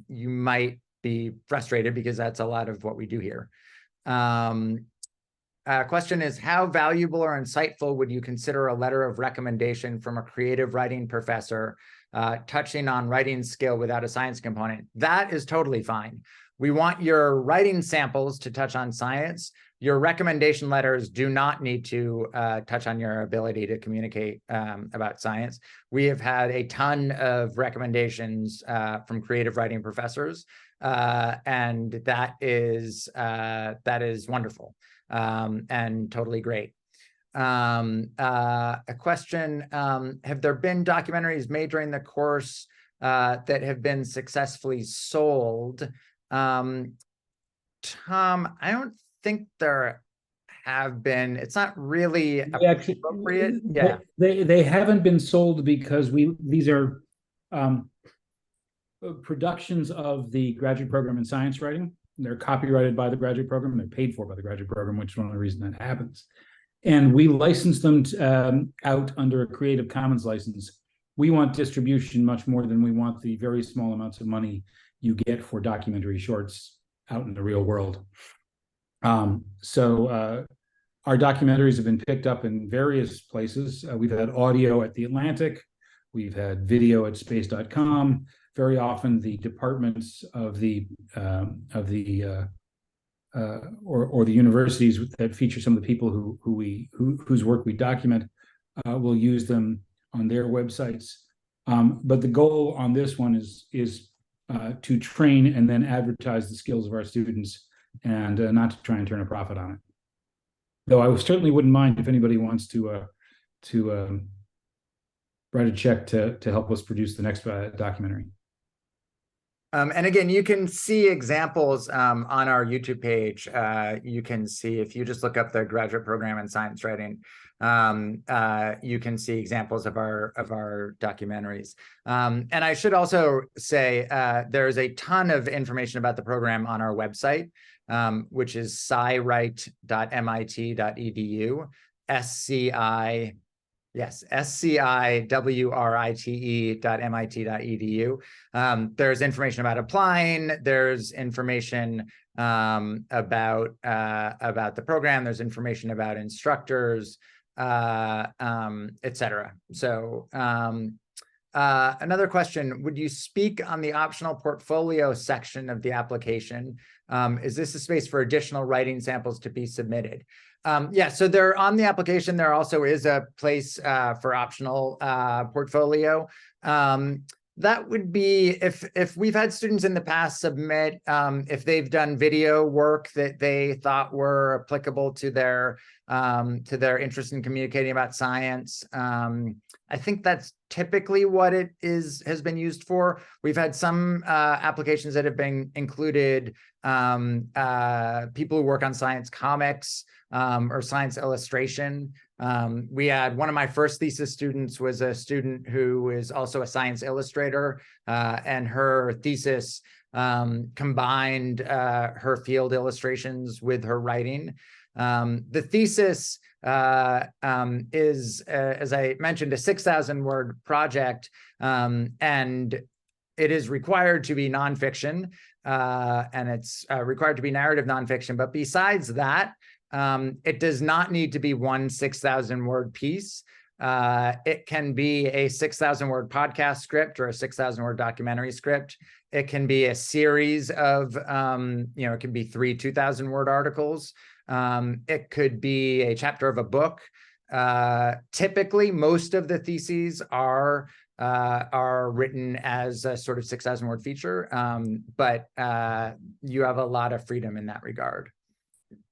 you might be frustrated, because that's a lot of what we do here. Question is, how valuable or insightful would you consider a letter of recommendation from a creative writing professor touching on writing skill without a science component? That is totally fine. We want your writing samples to touch on science. Your recommendation letters do not need to touch on your ability to communicate about science. We have had a ton of recommendations from creative writing professors, and that is wonderful and totally great. A question, have there been documentaries made during the course that have been successfully sold? Tom, I don't think there have been. It's not really appropriate. Yeah, they haven't been sold because these are productions of the graduate program in science writing. They're copyrighted by the graduate program, and they're paid for by the graduate program, which is one of the reasons that happens. And we license them out under a Creative Commons license. We want distribution much more than we want the very small amounts of money you get for documentary shorts out in the real world. So our documentaries have been picked up in various places. We've had audio at The Atlantic. We've had video at space.com. Very often the departments of the universities that feature some of the people whose work we document will use them on their websites. But the goal on this one is to train and then advertise the skills of our students, and not to try and turn a profit on it. Though I certainly wouldn't mind if anybody wants to write a check to help us produce the next documentary. And again, you can see examples on our YouTube page. You can see, if you just look up the graduate program in science writing, you can see examples of our documentaries. And I should also say there's a ton of information about the program on our website, which is sciwrite.mit.edu, sciwrite.mit.edu. There's information about applying. There's information about the program. There's information about instructors, etc. So another question: would you speak on the optional portfolio section of the application? Is this a space for additional writing samples to be submitted? Yeah, so they're on the application. There also is a place for optional portfolio. That would be if we've had students in the past submit, if they've done video work that they thought were applicable to their interest in communicating about science. I think that's typically what it has been used for. We've had some applications that have been included people who work on science comics or science illustration. We had one of my first thesis students was a student who is also a science illustrator, and her thesis combined her field illustrations with her writing. The thesis is, as I mentioned, a 6,000 word project, and it is required to be nonfiction, and it's required to be narrative nonfiction. But besides that, it does not need to be one 6,000 word piece. It can be a 6,000 word podcast script or a 6,000 word documentary script. It can be a series of, it can be 3 2,000 word articles. It could be a chapter of a book. Typically, most of the theses are written as a sort of 6,000 word feature, but you have a lot of freedom in that regard.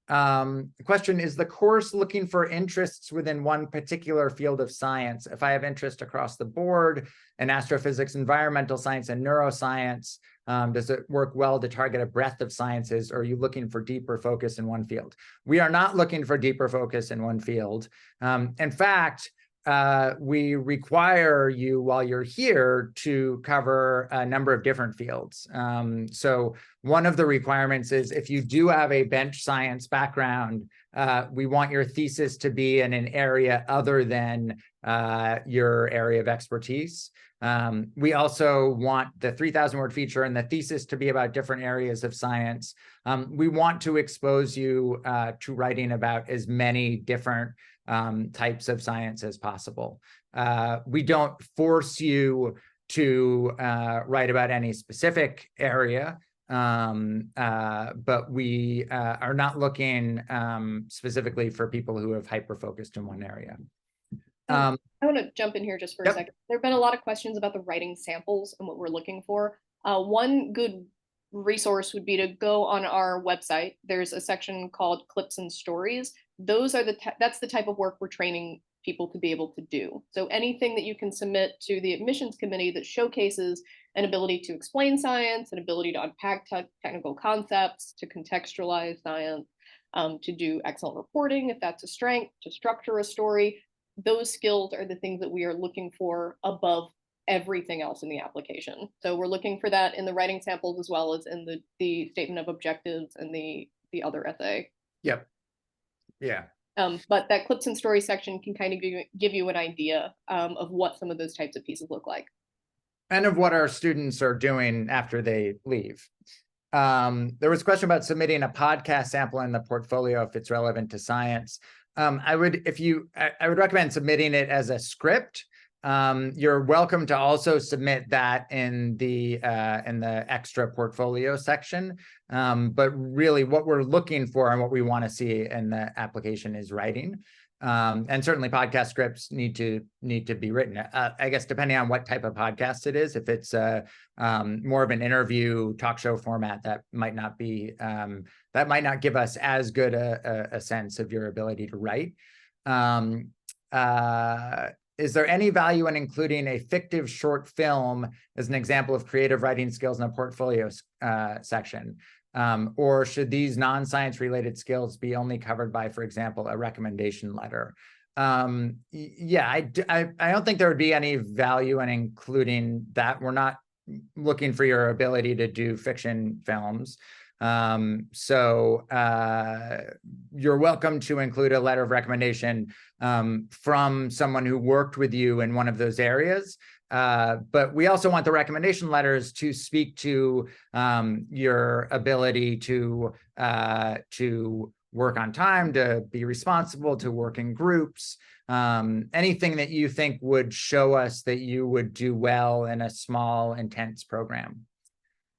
The question is the course looking for interests within one particular field of science? If I have interest across the board in astrophysics, environmental science, and neuroscience, does it work well to target a breadth of sciences, or are you looking for deeper focus in one field? We are not looking for deeper focus in one field. In fact, we require you while you're here to cover a number of different fields. So one of the requirements is if you do have a bench science background, we want your thesis to be in an area other than your area of expertise. We also want the 3,000 word feature and the thesis to be about different areas of science. We want to expose you to writing about as many different types of science as possible. We don't force you to write about any specific area, but we are not looking specifically for people who have hyper-focused in one area. I want to jump in here just for a second. There have been a lot of questions about the writing samples and what we're looking for. One good resource would be to go on our website. There's a section called Clips and Stories. Those are that's the type of work we're training people to be able to do. So anything that you can submit to the admissions committee that showcases an ability to explain science, an ability to unpack technical concepts, to contextualize science, to do excellent reporting, if that's a strength, to structure a story, those skills are the things that we are looking for above everything else in the application. So we're looking for that in the writing samples as well as in the statement of objectives and the other essay. Yep. Yeah. But that clips and stories section can kind of give you an idea of what some of those types of pieces look like. And of what our students are doing after they leave. There was a question about submitting a podcast sample in the portfolio if it's relevant to science. I would recommend submitting it as a script. You're welcome to also submit that in the extra portfolio section. But really what we're looking for and what we want to see in the application is writing. And certainly podcast scripts need to be written. I guess depending on what type of podcast it is, if it's more of an interview talk show format, that might not give us as good a sense of your ability to write. Is there any value in including a fictive short film as an example of creative writing skills in a portfolio section? Or should these non-science related skills be only covered by, for example, a recommendation letter? Yeah, I don't think there would be any value in including that. We're not looking for your ability to do fiction films. So you're welcome to include a letter of recommendation from someone who worked with you in one of those areas. But we also want the recommendation letters to speak to your ability to work on time, to be responsible, to work in groups, anything that you think would show us that you would do well in a small, intense program.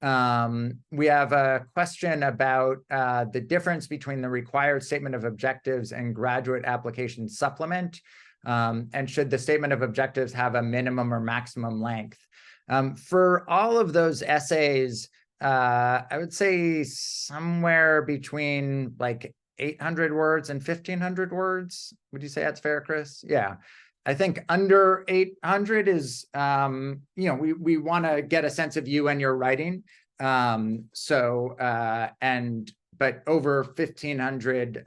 We have a question about the difference between the required statement of objectives and graduate application supplement. And should the statement of objectives have a minimum or maximum length? For all of those essays, I would say somewhere between like 800 words and 1,500 words. Would you say that's fair, Chris? Yeah. I think under 800 is, we want to get a sense of you and your writing. But over 1,500,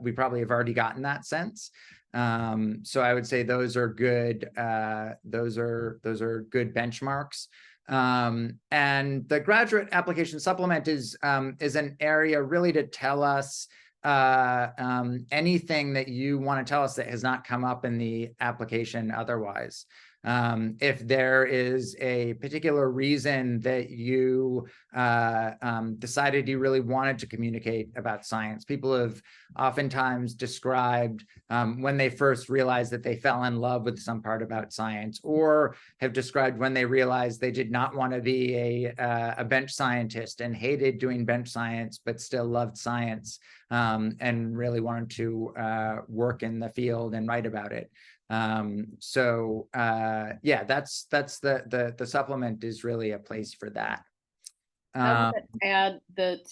we probably have already gotten that sense. So I would say those are good. Those are good benchmarks. And the graduate application supplement is an area really to tell us anything that you want to tell us that has not come up in the application otherwise. If there is a particular reason that you decided you really wanted to communicate about science, people have oftentimes described when they first realized that they fell in love with some part about science, or have described when they realized they did not want to be a bench scientist and hated doing bench science, but still loved science and really wanted to work in the field and write about it. That's the supplement is really a place for that. I would add that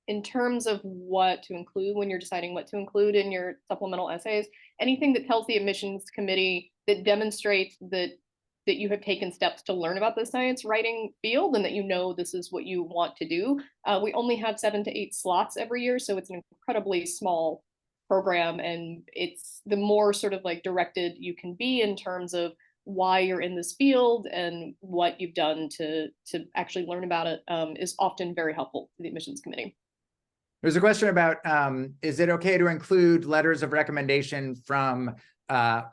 in terms of what to include when you're deciding what to include in your supplemental essays, anything that tells the admissions committee that demonstrates that you have taken steps to learn about the science writing field and that you know this is what you want to do. We only have 7 to 8 slots every year, so it's an incredibly small program, and it's the more sort of like directed you can be in terms of why you're in this field and what you've done to actually learn about it is often very helpful to the admissions committee. There's a question about, is it okay to include letters of recommendation from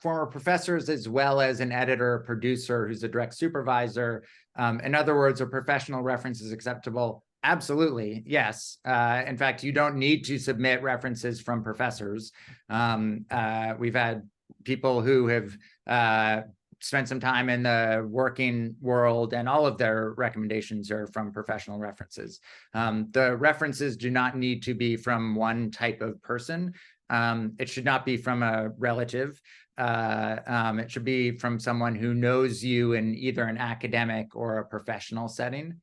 former professors as well as an editor or producer who's a direct supervisor? In other words, a professional reference is acceptable. Absolutely, yes. In fact, you don't need to submit references from professors. We've had people who have spent some time in the working world, and all of their recommendations are from professional references. The references do not need to be from one type of person. It should not be from a relative. It should be from someone who knows you in either an academic or a professional setting.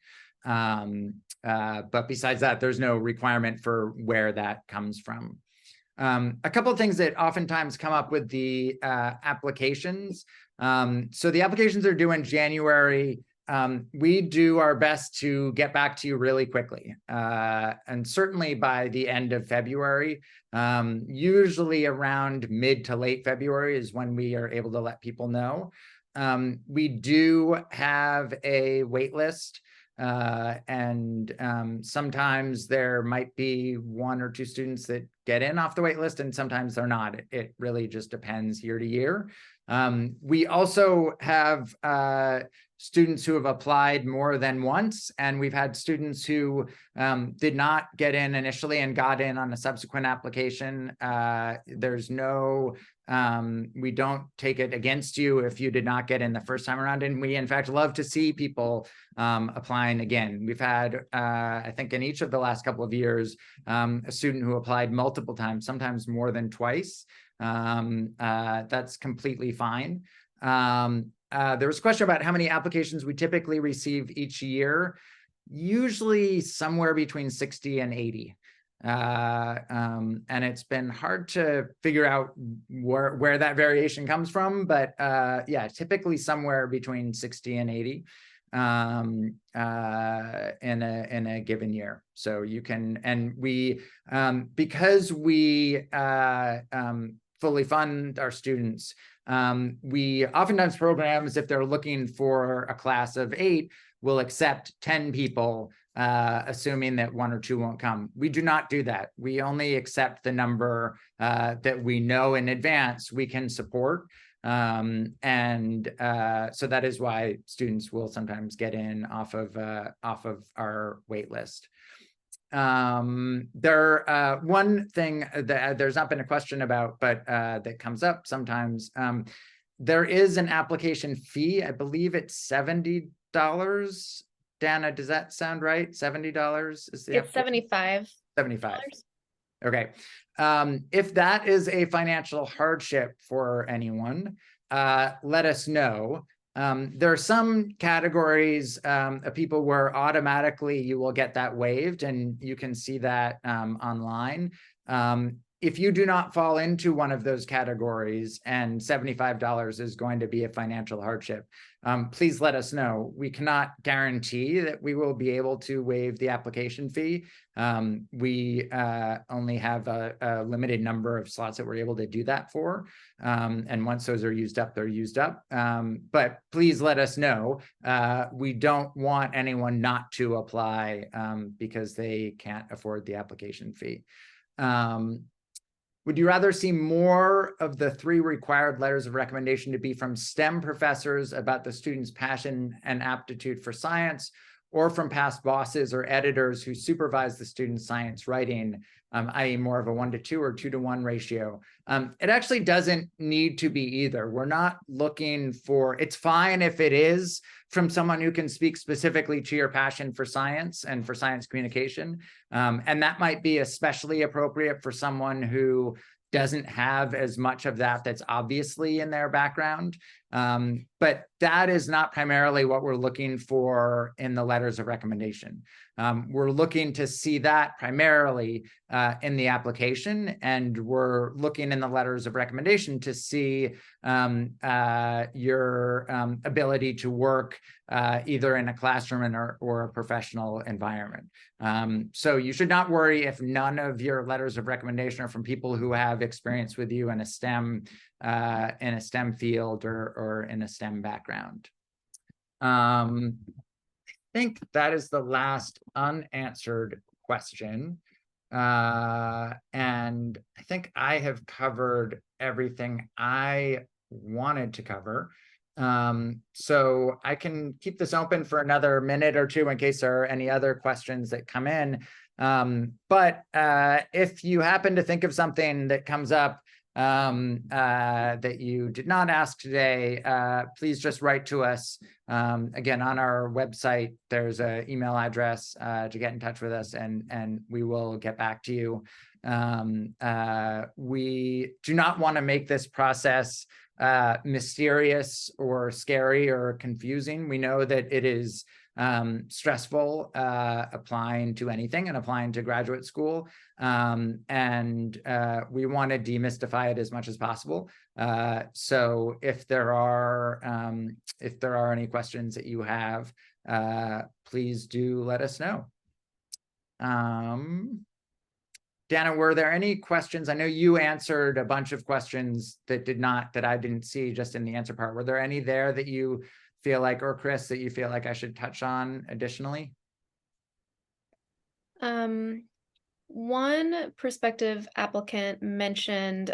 But besides that, there's no requirement for where that comes from. A couple of things that oftentimes come up with the applications. So the applications are due in January. We do our best to get back to you really quickly, and certainly by the end of February. Usually around mid to late February is when we are able to let people know. We do have a wait list. And sometimes there might be 1 or 2 students that get in off the wait list, and sometimes they're not. It really just depends year to year. We also have students who have applied more than once, and we've had students who did not get in initially and got in on a subsequent application. There's no, we don't take it against you if you did not get in the first time around, and we in fact love to see people applying again. We've had, I think in each of the last couple of years, a student who applied multiple times, sometimes more than twice. That's completely fine. There was a question about how many applications we typically receive each year. Usually somewhere between 60 and 80. And it's been hard to figure out where that variation comes from, but yeah, typically somewhere between 60 and 80 in a given year. So you can, and we, because we fully fund our students, we oftentimes programs, if they're looking for a class of 8, will accept 10 people, assuming that 1 or 2 won't come. We do not do that. We only accept the number that we know in advance we can support. So that is why students will sometimes get in off of our wait list. One thing that there's not been a question about, but that comes up sometimes, there is an application fee. I believe it's $70. Danna, does that sound right? $70 is the It's $75. $75. Okay. If that is a financial hardship for anyone, let us know. There are some categories of people where automatically you will get that waived, and you can see that online. if you do not fall into one of those categories and $75 is going to be a financial hardship, please let us know. We cannot guarantee that we will be able to waive the application fee. We only have a limited number of slots that we're able to do that for. And once those are used up, they're used up. But please let us know. We don't want anyone not to apply because they can't afford the application fee. Would you rather see more of the 3 required letters of recommendation to be from STEM professors about the student's passion and aptitude for science, or from past bosses or editors who supervise the student's science writing, i.e. more of a 1-to-2 or 2-to-1 ratio? It actually doesn't need to be either. We're not looking for, it's fine if it is from someone who can speak specifically to your passion for science and for science communication. And that might be especially appropriate for someone who doesn't have as much of that that's obviously in their background. But that is not primarily what we're looking for in the letters of recommendation. We're looking to see that primarily in the application, and we're looking in the letters of recommendation to see your ability to work either in a classroom or a professional environment. So you should not worry if none of your letters of recommendation are from people who have experience with you in a STEM field or in a STEM background. I think that is the last unanswered question. And I think I have covered everything I wanted to cover. So I can keep this open for another minute or two in case there are any other questions that come in. But if you happen to think of something that comes up that you did not ask today, please just write to us. Again, on our website, there's an email address to get in touch with us, and we will get back to you. We do not want to make this process mysterious or scary or confusing. We know that it is stressful applying to anything and applying to graduate school. And we want to demystify it as much as possible. So if there are any questions that you have, please do let us know. Danna, were there any questions? I know you answered a bunch of questions that I didn't see just in the answer part. Were there any there that you feel like, or Chris, that you feel like I should touch on additionally? One prospective applicant mentioned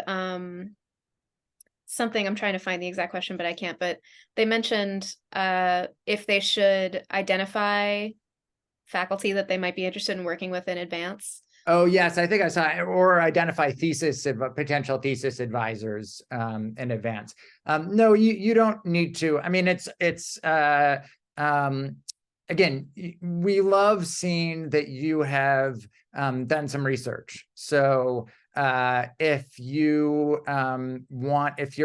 something. I'm trying to find the exact question, but I can't. But they mentioned if they should identify faculty that they might be interested in working with in advance. Oh, yes, I think I saw it. Or identify potential thesis advisors in advance. No, you don't need to. I mean, again, we love seeing that you have done some research. So if you if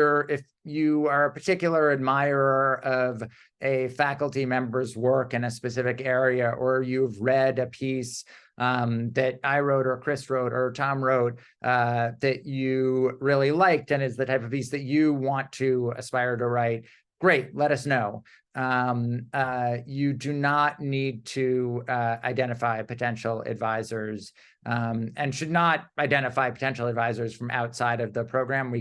you are a particular admirer of a faculty member's work in a specific area, or you've read a piece that I wrote or Chris wrote or Tom wrote that you really liked and is the type of piece that you want to aspire to write, great, let us know. You do not need to identify potential advisors and should not identify potential advisors from outside of the program.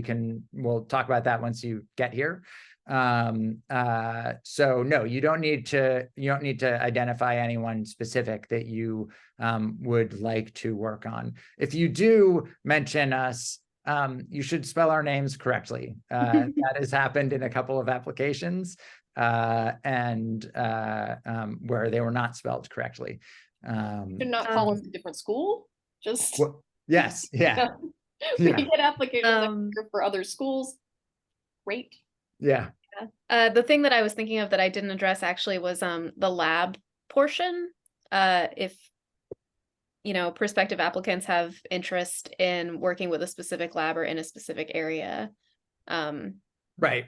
We'll talk about that once you get here. So no, you don't need to identify anyone specific that you would like to work on. If you do mention us, you should spell our names correctly. That has happened in a couple of applications and where they were not spelled correctly. Should not call us a different school. Just yes, yeah. We get applications for other schools. Great. Yeah. The thing that I was thinking of that I didn't address actually was the lab portion. If prospective applicants have interest in working with a specific lab or in a specific area. Right.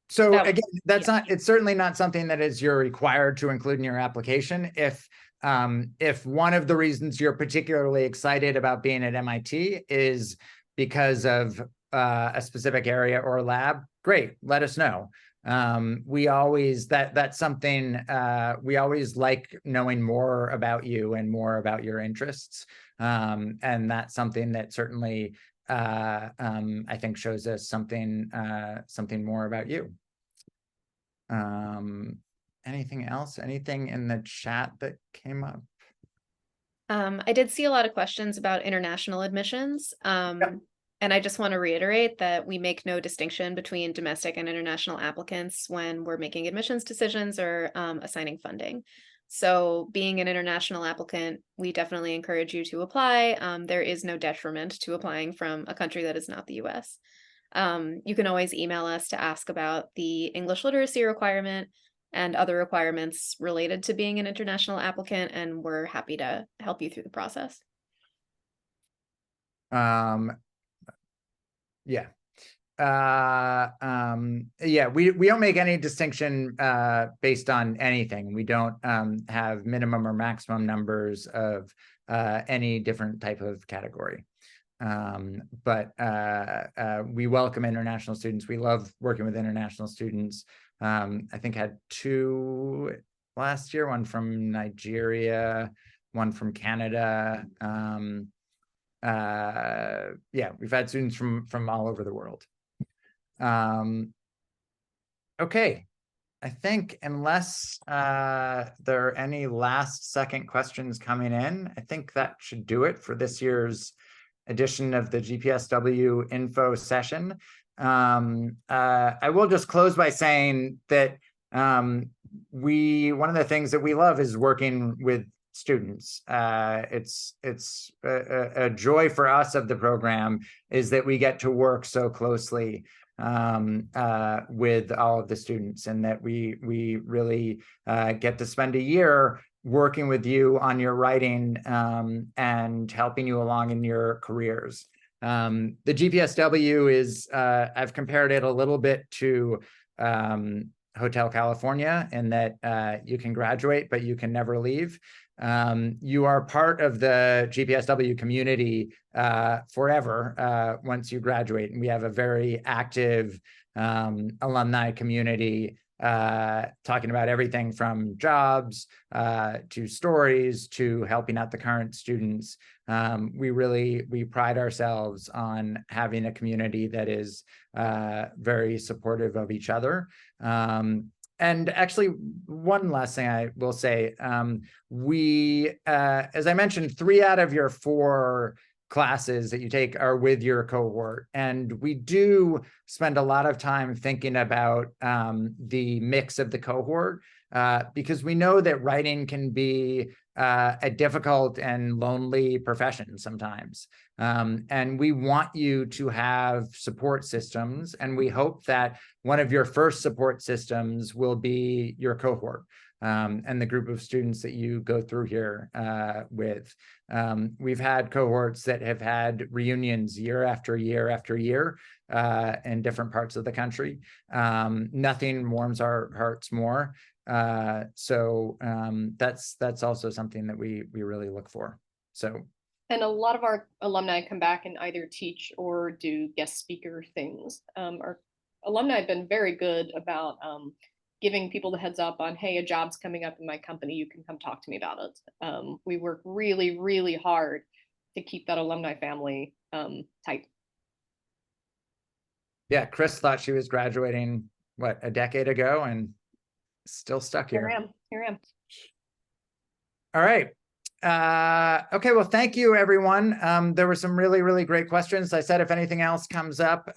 So again, it's certainly not something that you're required to include in your application. If one of the reasons you're particularly excited about being at MIT is because of a specific area or lab, great, let us know. We always, that's something, we always like knowing more about you and more about your interests. And that's something that certainly, I think shows us something more about you. Anything else? Anything in the chat that came up? I did see a lot of questions about international admissions. And I just want to reiterate that we make no distinction between domestic and international applicants when we're making admissions decisions or assigning funding. So being an international applicant, we definitely encourage you to apply. There is no detriment to applying from a country that is not the US. You can always email us to ask about the English literacy requirement and other requirements related to being an international applicant, and we're happy to help you through the process. Yeah. Yeah, we don't make any distinction based on anything. We don't have minimum or maximum numbers of any different type of category. But we welcome international students. We love working with international students. I think had 2 last year, one from Nigeria, one from Canada. Yeah, we've had students from all over the world. Okay, I think unless there are any last second questions coming in, I think that should do it for this year's edition of the GPSW info session. I will just close by saying that one of the things that we love is working with students. It's a joy for us of the program is that we get to work so closely with all of the students, and that we really get to spend a year working with you on your writing and helping you along in your careers. The GPSW is, I've compared it a little bit to Hotel California in that you can graduate, but you can never leave. You are part of the GPSW community forever once you graduate. And we have a very active alumni community talking about everything from jobs to stories to helping out the current students. We pride ourselves on having a community that is very supportive of each other. And actually, one last thing I will say, as I mentioned, 3 out of your 4 classes that you take are with your cohort. And we do spend a lot of time thinking about the mix of the cohort because we know that writing can be a difficult and lonely profession sometimes. And we want you to have support systems, and we hope that one of your first support systems will be your cohort and the group of students that you go through here with. We've had cohorts that have had reunions year after year after year in different parts of the country. Nothing warms our hearts more. So that's also something that we really look for. So. And a lot of our alumni come back and either teach or do guest speaker things. Our alumni have been very good about giving people the heads up on, hey, a job's coming up in my company, you can come talk to me about it. We work really, really hard to keep that alumni family tight. Yeah, Chris thought she was graduating, what, a decade ago, and still stuck here. Here I am. All right. Okay, well, thank you, everyone. There were some really, really great questions. I said, if anything else comes up,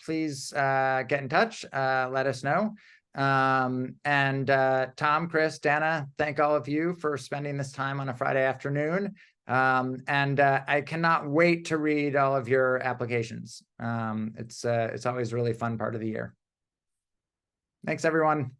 please get in touch, let us know. And Tom, Chris, Danna, thank all of you for spending this time on a Friday afternoon. And I cannot wait to read all of your applications. It's always a really fun part of the year. Thanks, everyone.